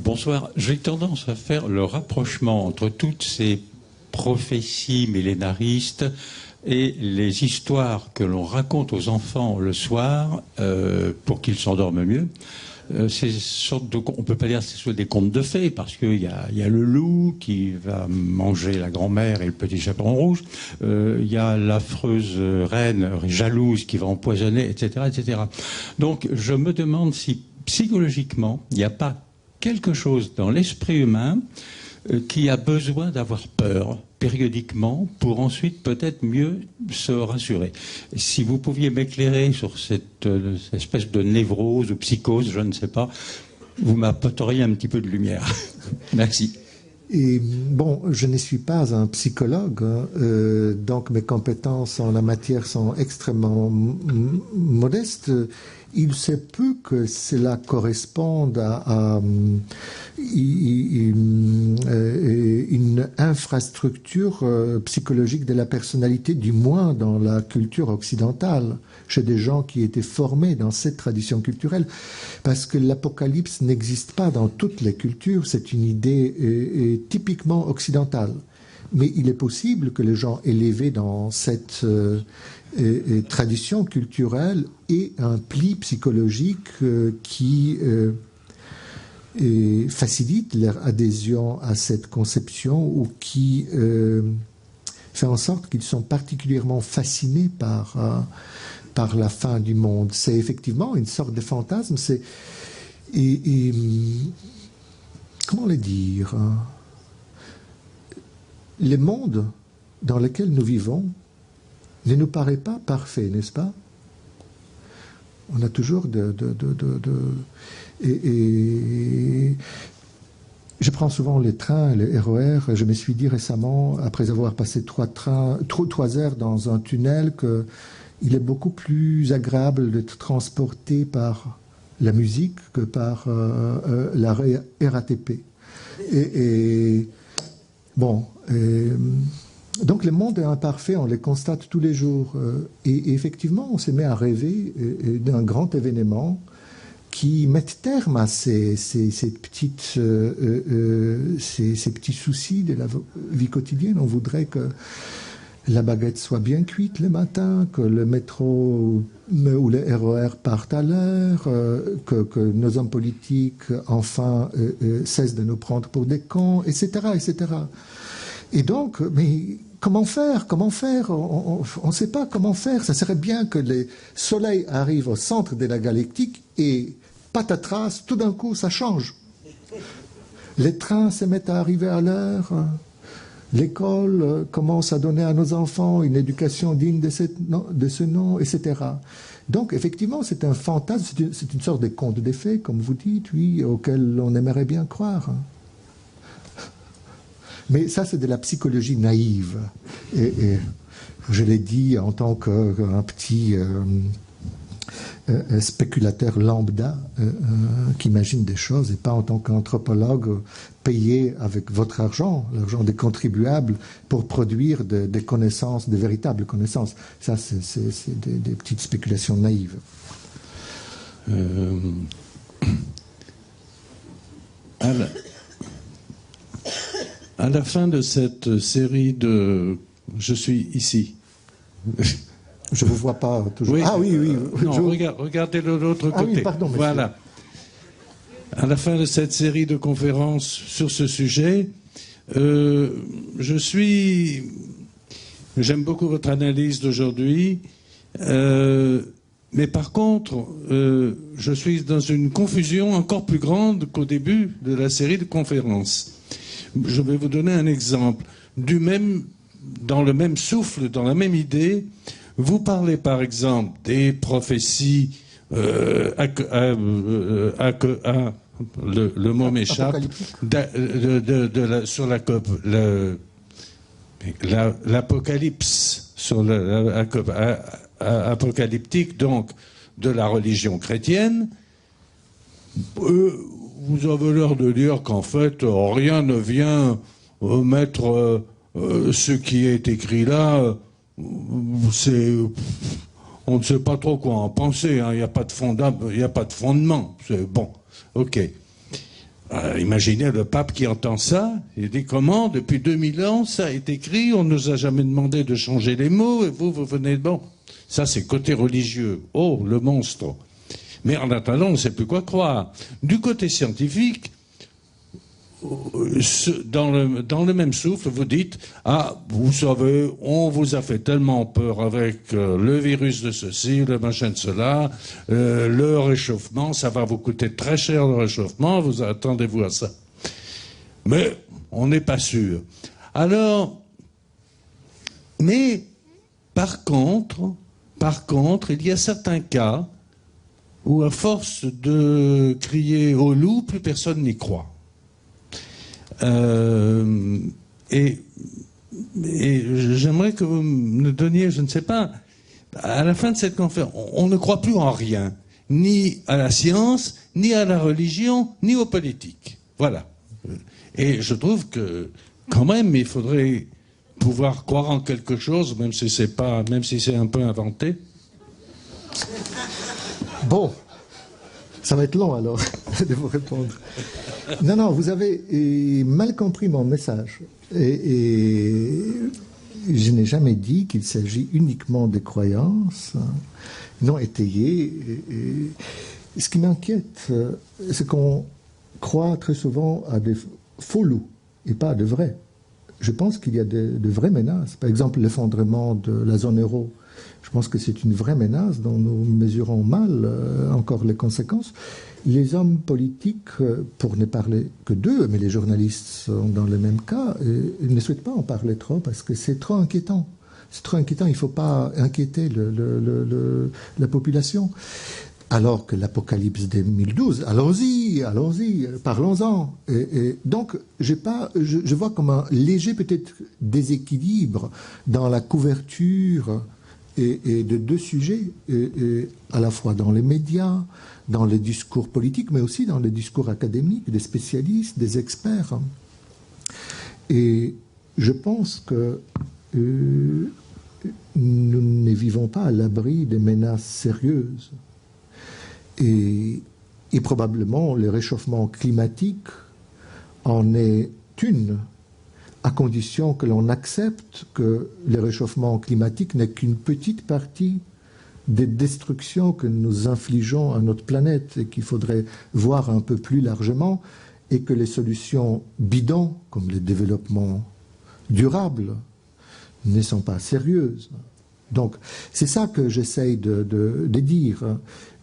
Bonsoir. J'ai tendance à faire le rapprochement entre toutes ces prophéties millénaristes et les histoires que l'on raconte aux enfants le soir pour qu'ils s'endorment mieux. Ces sortes de, on peut pas dire que ce soit des contes de fées parce qu'il y a le loup qui va manger la grand-mère et le petit chaperon rouge. Il y a l'affreuse reine jalouse qui va empoisonner, etc., etc. Donc je me demande si psychologiquement il n'y a pas quelque chose dans l'esprit humain qui a besoin d'avoir peur périodiquement pour ensuite peut-être mieux se rassurer. Si vous pouviez m'éclairer sur cette espèce de névrose ou psychose, je ne sais pas, vous m'apporteriez un petit peu de lumière. Merci. Et bon, je ne suis pas un psychologue, donc mes compétences en la matière sont extrêmement modestes. Il se peut que cela corresponde à une infrastructure psychologique de la personnalité, du moins dans la culture occidentale, chez des gens qui étaient formés dans cette tradition culturelle, parce que l'apocalypse n'existe pas dans toutes les cultures, c'est une idée typiquement occidentale. Mais il est possible que les gens élevés dans cette tradition culturelle aient un pli psychologique qui facilite leur adhésion à cette conception ou qui fait en sorte qu'ils sont particulièrement fascinés par la fin du monde. C'est effectivement une sorte de fantasme. Comment le dire? Le monde dans lequel nous vivons ne nous paraît pas parfait, n'est-ce pas? On a toujours je prends souvent les trains, les RER. Je me suis dit récemment, après avoir passé 3 heures dans un tunnel, qu'il est beaucoup plus agréable d'être transporté par la musique que par la RATP. Bon, donc le monde est imparfait, on le constate tous les jours. Et effectivement, on se met à rêver d'un grand événement qui mette terme à ces petits soucis de la vie quotidienne. On voudrait que la baguette soit bien cuite le matin, que le métro ou le RER partent à l'heure, que nos hommes politiques enfin cessent de nous prendre pour des cons, etc., etc. Et donc, mais comment faire? On ne sait pas comment faire. Ça serait bien que le soleil arrive au centre de la galactique et patatras, tout d'un coup, ça change. Les trains se mettent à arriver à l'heure. L'école commence à donner à nos enfants une éducation digne de ce nom, etc. Donc, effectivement, c'est un fantasme, c'est une sorte de conte de fées, comme vous dites, oui, auquel on aimerait bien croire. Mais ça, c'est de la psychologie naïve. Et je l'ai dit en tant qu'un petit spéculateur lambda qui imagine des choses, et pas en tant qu'anthropologue payé avec votre argent, l'argent des contribuables, pour produire des connaissances, des véritables connaissances. Ça, c'est des petites spéculations naïves. À À la fin de cette série de... Je suis ici. Je ne vous vois pas toujours. Oui. Ah oui, oui. Non, regardez de l'autre côté. Ah oui, pardon, monsieur. Voilà. À la fin de cette série de conférences sur ce sujet, j'aime beaucoup votre analyse d'aujourd'hui, mais par contre, je suis dans une confusion encore plus grande qu'au début de la série de conférences. Je vais vous donner un exemple. Dans le même souffle, dans la même idée, vous parlez par exemple des prophéties, le mot m'échappe, sur la COP, l'apocalypse, sur apocalyptique, donc, de la religion chrétienne. Vous avez l'air de dire qu'en fait, rien ne vient mettre ce qui est écrit là. On ne sait pas trop quoi en penser. Il n'y a pas de fondement. C'est bon. Ok. Imaginez le pape qui entend ça. Il dit comment, depuis 2000 ans, ça est écrit. On ne nous a jamais demandé de changer les mots. Et vous venez de bon. Ça, c'est côté religieux. Oh, le monstre. Mais en attendant, on ne sait plus quoi croire. Du côté scientifique, dans le même souffle, vous dites « Ah, vous savez, on vous a fait tellement peur avec le virus de ceci, le machin de cela, le réchauffement, ça va vous coûter très cher le réchauffement, vous attendez-vous à ça. » Mais on n'est pas sûr. Alors, mais par contre, il y a certains cas où à force de crier au loup, plus personne n'y croit. Et j'aimerais que vous me donniez, je ne sais pas, à la fin de cette conférence, on ne croit plus en rien, ni à la science, ni à la religion, ni aux politiques. Voilà. Et je trouve que, quand même, il faudrait pouvoir croire en quelque chose, même si c'est un peu inventé. Bon, ça va être long alors de vous répondre. Non, vous avez mal compris mon message. Et je n'ai jamais dit qu'il s'agit uniquement des croyances non étayées. Et ce qui m'inquiète, c'est qu'on croit très souvent à des faux loups et pas à de vrais. Je pense qu'il y a de vraies menaces. Par exemple, l'effondrement de la zone euro. Je pense que c'est une vraie menace dont nous mesurons mal encore les conséquences. Les hommes politiques, pour ne parler que d'eux, mais les journalistes sont dans le même cas, ils ne souhaitent pas en parler trop parce que c'est trop inquiétant. C'est trop inquiétant, il ne faut pas inquiéter la population. Alors que l'apocalypse 2012, allons-y, parlons-en. Et donc, je vois comme un léger peut-être déséquilibre dans la couverture et de deux sujets, à la fois dans les médias, dans les discours politiques, mais aussi dans les discours académiques, des spécialistes, des experts. Et je pense que nous ne vivons pas à l'abri des menaces sérieuses. Et probablement le réchauffement climatique en est une, à condition que l'on accepte que le réchauffement climatique n'est qu'une petite partie des destructions que nous infligeons à notre planète et qu'il faudrait voir un peu plus largement, et que les solutions bidons, comme le développement durable, ne sont pas sérieuses. Donc, c'est ça que j'essaye de dire.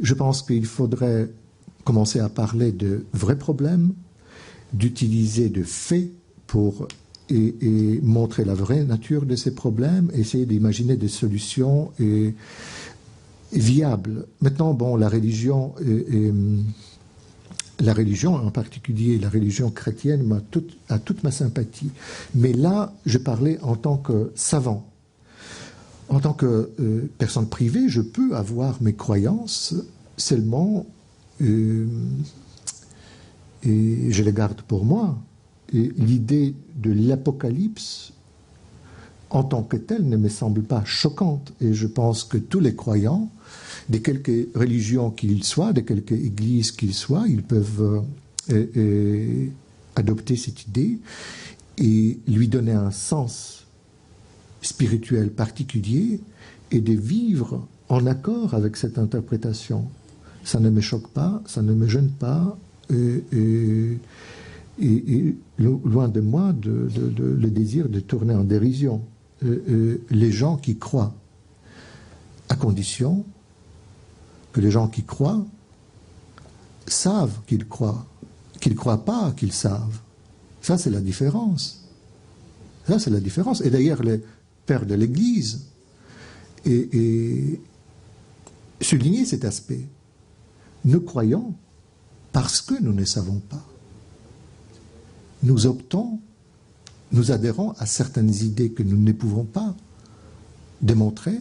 Je pense qu'il faudrait commencer à parler de vrais problèmes, d'utiliser de faits pour et montrer la vraie nature de ces problèmes, essayer d'imaginer des solutions viables. Maintenant, bon, la religion en particulier, la religion chrétienne a toute ma sympathie. Mais là, je parlais en tant que savant. En tant que personne privée, je peux avoir mes croyances seulement, et je les garde pour moi. Et l'idée de l'apocalypse, en tant que telle, ne me semble pas choquante. Et je pense que tous les croyants, de quelque religion qu'ils soient, de quelque église qu'ils soient, ils peuvent adopter cette idée. et lui donner un sens spirituel particulier et de vivre en accord avec cette interprétation. Ça ne me choque pas, ça ne me gêne pas, et loin de moi le désir de tourner en dérision les gens qui croient, à condition que les gens qui croient savent qu'ils croient pas qu'ils savent. Ça, c'est la différence. Ça, c'est la différence. Et d'ailleurs, les pères de l'Église et souligner cet aspect. Nous croyons parce que nous ne savons pas. Nous optons, nous adhérons à certaines idées que nous ne pouvons pas démontrer.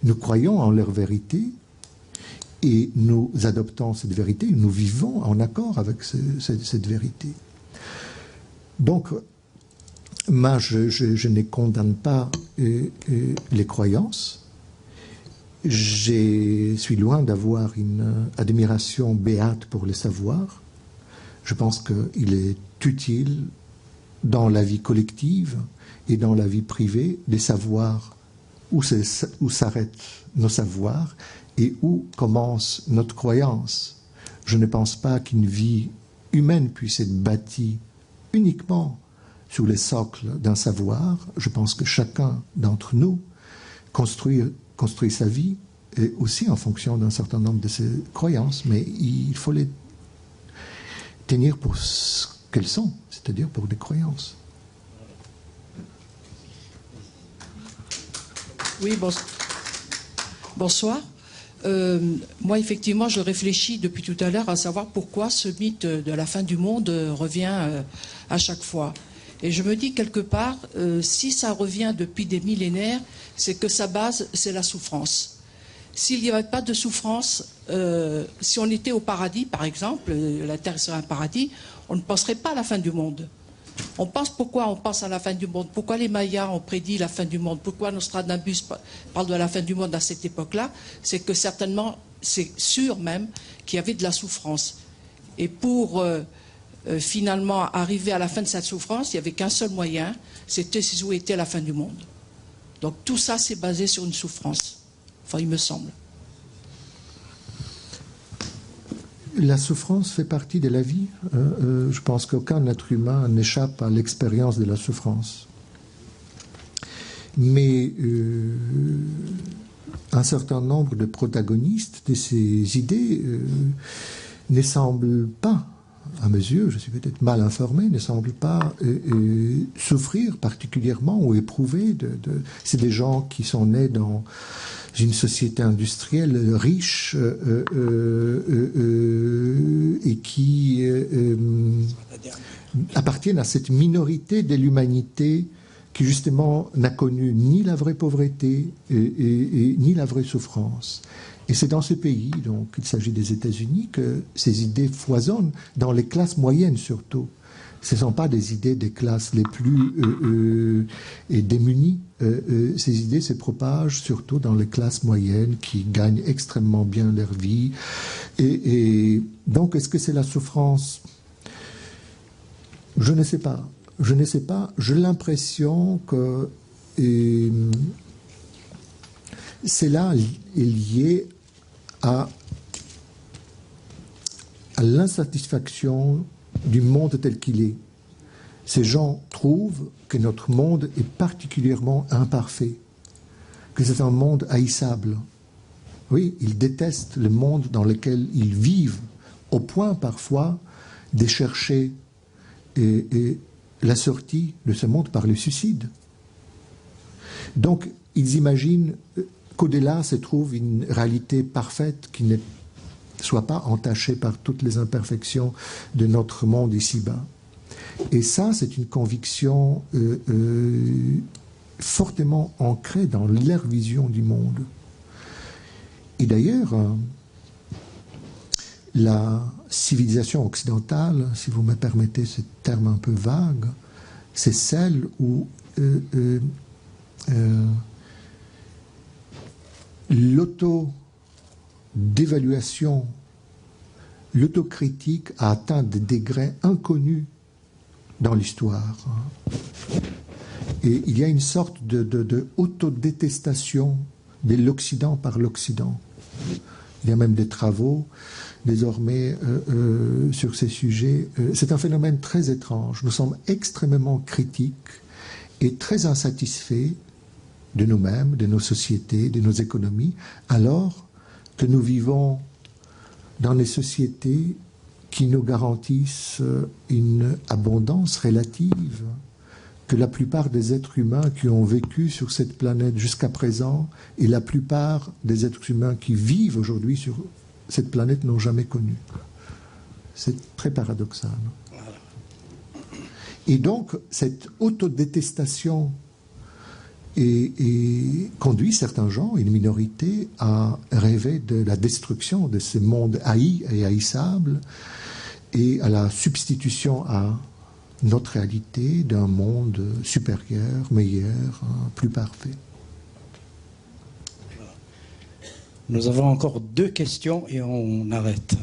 Nous croyons en leur vérité et nous adoptons cette vérité, nous vivons en accord avec cette vérité. Donc, moi, je ne condamne pas les croyances. Je suis loin d'avoir une admiration béate pour le savoir. Je pense qu'il est utile dans la vie collective et dans la vie privée de savoir où s'arrêtent nos savoirs et où commence notre croyance. Je ne pense pas qu'une vie humaine puisse être bâtie uniquement sur les socles d'un savoir. Je pense que chacun d'entre nous construit sa vie et aussi en fonction d'un certain nombre de ses croyances, mais il faut les tenir pour ce qu'elles sont, c'est-à-dire pour des croyances. Oui, bonsoir. Moi, effectivement, je réfléchis depuis tout à l'heure à savoir pourquoi ce mythe de la fin du monde revient à chaque fois. Et je me dis quelque part, si ça revient depuis des millénaires, c'est que sa base, c'est la souffrance. S'il n'y avait pas de souffrance, si on était au paradis, par exemple, la Terre serait un paradis, on ne penserait pas à la fin du monde. Pourquoi on pense à la fin du monde? Pourquoi les Mayas ont prédit la fin du monde? Pourquoi Nostradamus parle de la fin du monde à cette époque-là? C'est que certainement, c'est sûr même, qu'il y avait de la souffrance. Et pour finalement arriver à la fin de cette souffrance, il n'y avait qu'un seul moyen, c'était où était la fin du monde. Donc tout ça, c'est basé sur une souffrance. Enfin, il me semble. La souffrance fait partie de la vie. Je pense qu'aucun être humain n'échappe à l'expérience de la souffrance. Mais un certain nombre de protagonistes de ces idées ne semblent pas, à mes yeux, je suis peut-être mal informé, ne semblent pas souffrir particulièrement ou éprouver. C'est des gens qui sont nés dans une société industrielle riche et qui appartiennent à cette minorité de l'humanité qui justement n'a connu ni la vraie pauvreté ni la vraie souffrance. Et c'est dans ce pays, donc il s'agit des États-Unis, que ces idées foisonnent, dans les classes moyennes surtout. Ce ne sont pas des idées des classes les plus démunies. Ces idées se propagent surtout dans les classes moyennes qui gagnent extrêmement bien leur vie. Et donc, est-ce que c'est la souffrance? Je ne sais pas. Je ne sais pas. J'ai l'impression que cela est lié à l'insatisfaction du monde tel qu'il est. Ces gens trouvent que notre monde est particulièrement imparfait, que c'est un monde haïssable. Oui, ils détestent le monde dans lequel ils vivent, au point parfois de chercher la sortie de ce monde par le suicide. Donc, ils imaginent qu'au-delà se trouve une réalité parfaite qui ne soit pas entachée par toutes les imperfections de notre monde ici-bas. Et ça, c'est une conviction fortement ancrée dans leur vision du monde. Et d'ailleurs, la civilisation occidentale, si vous me permettez ce terme un peu vague, c'est celle où l'autodévaluation, l'autocritique a atteint des degrés inconnus dans l'histoire. Et il y a une sorte de autodétestation de l'Occident par l'Occident. Il y a même des travaux désormais sur ces sujets. C'est un phénomène très étrange. Nous sommes extrêmement critiques et très insatisfaits de nous-mêmes, de nos sociétés, de nos économies, alors que nous vivons dans des sociétés qui nous garantissent une abondance relative, que la plupart des êtres humains qui ont vécu sur cette planète jusqu'à présent et la plupart des êtres humains qui vivent aujourd'hui sur cette planète n'ont jamais connu. C'est très paradoxal. Et donc, cette autodétestation conduit certains gens, une minorité, à rêver de la destruction de ce monde haï et haïssable et à la substitution à notre réalité d'un monde supérieur, meilleur, plus parfait. Nous avons encore 2 questions et on arrête.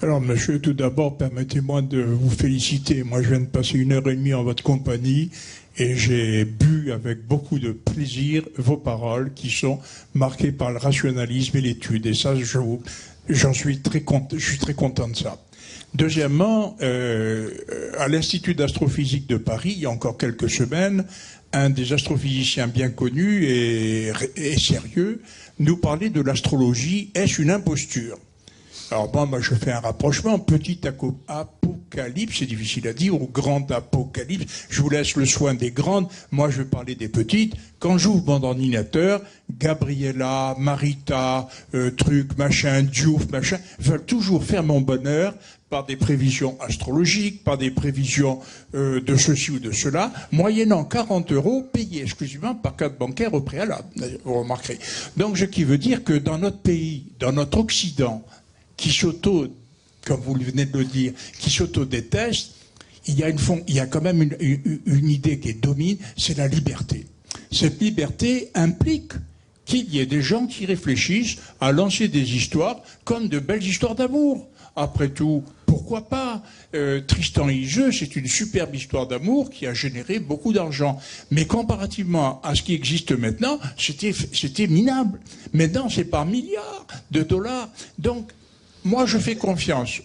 Alors, monsieur, tout d'abord, permettez-moi de vous féliciter. Moi, je viens de passer 1h30 en votre compagnie et j'ai bu avec beaucoup de plaisir vos paroles qui sont marquées par le rationalisme et l'étude. Et ça, j'en suis très content, je suis très content de ça. Deuxièmement, à l'Institut d'astrophysique de Paris, il y a encore quelques semaines, un des astrophysiciens bien connus et sérieux nous parlait de l'astrologie. Est-ce une imposture ? Alors moi, je fais un rapprochement, petit apocalypse, c'est difficile à dire, ou grand apocalypse. Je vous laisse le soin des grandes, moi je vais parler des petites. Quand j'ouvre mon ordinateur, Gabriella, Marita, truc, machin, Diouf, machin, veulent toujours faire mon bonheur par des prévisions astrologiques, par des prévisions de ceci ou de cela, moyennant 40 € payés exclusivement par carte bancaire au préalable, vous remarquerez. Donc, ce qui veut dire que dans notre pays, dans notre Occident, qui comme vous venez de le dire, qui s'auto-déteste, il y a quand même une idée qui domine, c'est la liberté. Cette liberté implique qu'il y ait des gens qui réfléchissent à lancer des histoires comme de belles histoires d'amour. Après tout, pourquoi pas Tristan et Iseult, c'est une superbe histoire d'amour qui a généré beaucoup d'argent. Mais comparativement à ce qui existe maintenant, c'était minable. Maintenant, c'est par milliards de dollars. Donc, moi, je fais confiance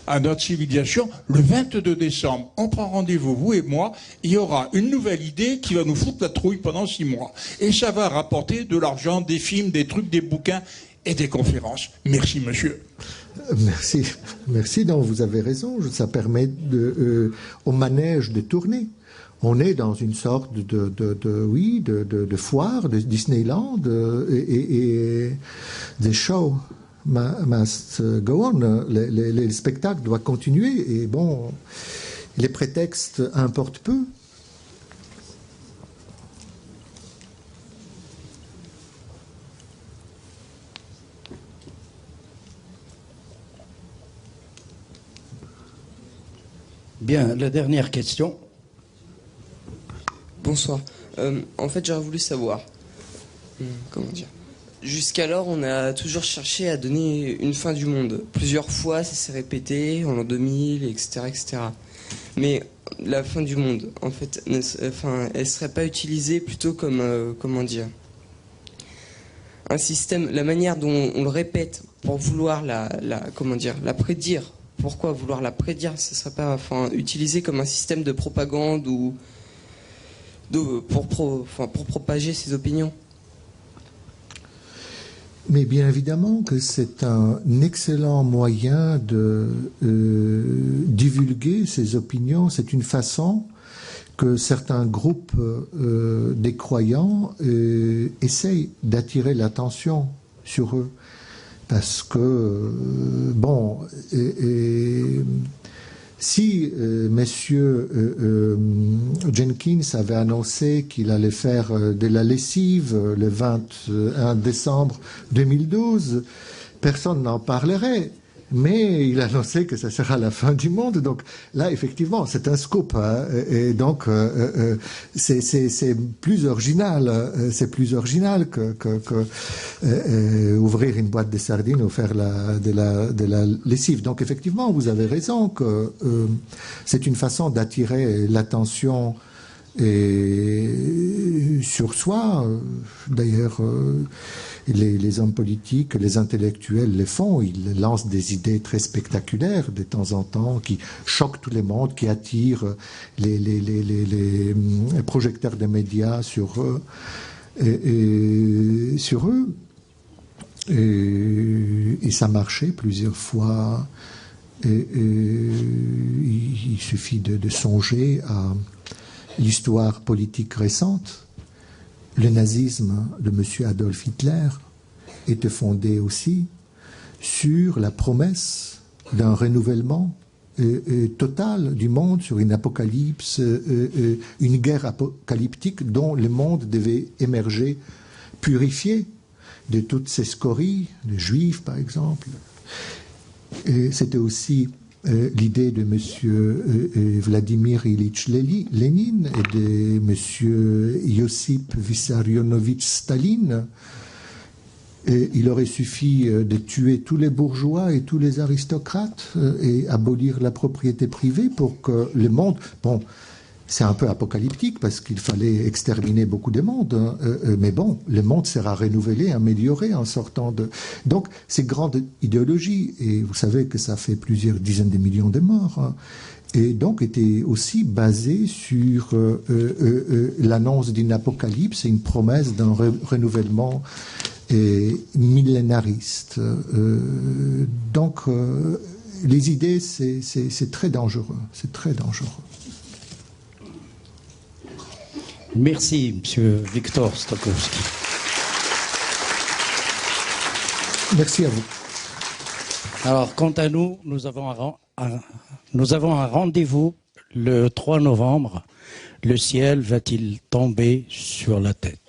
à notre civilisation. Le 22 décembre, on prend rendez-vous, vous et moi. Il y aura une nouvelle idée qui va nous foutre la trouille pendant 6 mois. Et ça va rapporter de l'argent, des films, des trucs, des bouquins et des conférences. Merci, monsieur. Merci. Donc, vous avez raison. Ça permet au manège de tourner. On est dans une sorte de foire, de Disneyland et des shows. Must go on. Les spectacles doivent continuer et bon, les prétextes importent peu. Bien, la dernière question. Bonsoir. En fait, j'aurais voulu savoir, comment dire. Jusqu'alors, on a toujours cherché à donner une fin du monde. Plusieurs fois, ça s'est répété, en l'an 2000, etc., etc. Mais la fin du monde, en fait, elle serait pas utilisée plutôt comme, comment dire, un système, la manière dont on le répète pour vouloir la prédire. Pourquoi vouloir la prédire? Ce serait pas, utilisé comme un système de propagande ou pour propager ses opinions. Mais bien évidemment que c'est un excellent moyen de divulguer ses opinions. C'est une façon que certains groupes des croyants essayent d'attirer l'attention sur eux. Parce que, si messieurs Jenkins avait annoncé qu'il allait faire de la lessive le 21 décembre 2012, personne n'en parlerait. mais il annonçait que ça sera la fin du monde. Donc là, effectivement, c'est un scoop, hein, et donc c'est plus original. C'est plus original que ouvrir une boîte de sardines ou faire de la lessive. Donc effectivement, vous avez raison que c'est une façon d'attirer l'attention sur soi. D'ailleurs, les hommes politiques, les intellectuels les font. Ils lancent des idées très spectaculaires de temps en temps, qui choquent tout le monde, qui attirent les projecteurs des médias sur eux. Et ça marchait plusieurs fois. Il suffit de songer à l'histoire politique récente. Le nazisme de M. Adolf Hitler était fondé aussi sur la promesse d'un renouvellement total du monde, sur une apocalypse, une guerre apocalyptique dont le monde devait émerger purifié de toutes ces scories, les juifs par exemple. Et c'était aussi l'idée de M. Vladimir Ilyich Lénine et de M. Josip Vissarionovitch Staline. Et il aurait suffi de tuer tous les bourgeois et tous les aristocrates et abolir la propriété privée pour que le monde... Bon, c'est un peu apocalyptique parce qu'il fallait exterminer beaucoup de monde, hein, mais bon, le monde sera renouvelé, amélioré en sortant de... Donc, ces grandes idéologies, et vous savez que ça fait plusieurs dizaines de millions de morts, hein, et donc étaient aussi basées sur l'annonce d'une apocalypse et une promesse d'un renouvellement millénariste. Donc, les idées, c'est très dangereux, c'est très dangereux. Merci, Monsieur Victor Stokowski. Merci à vous. Alors, quant à nous, nous avons un rendez-vous le 3 novembre. Le ciel va-t-il tomber sur la tête ?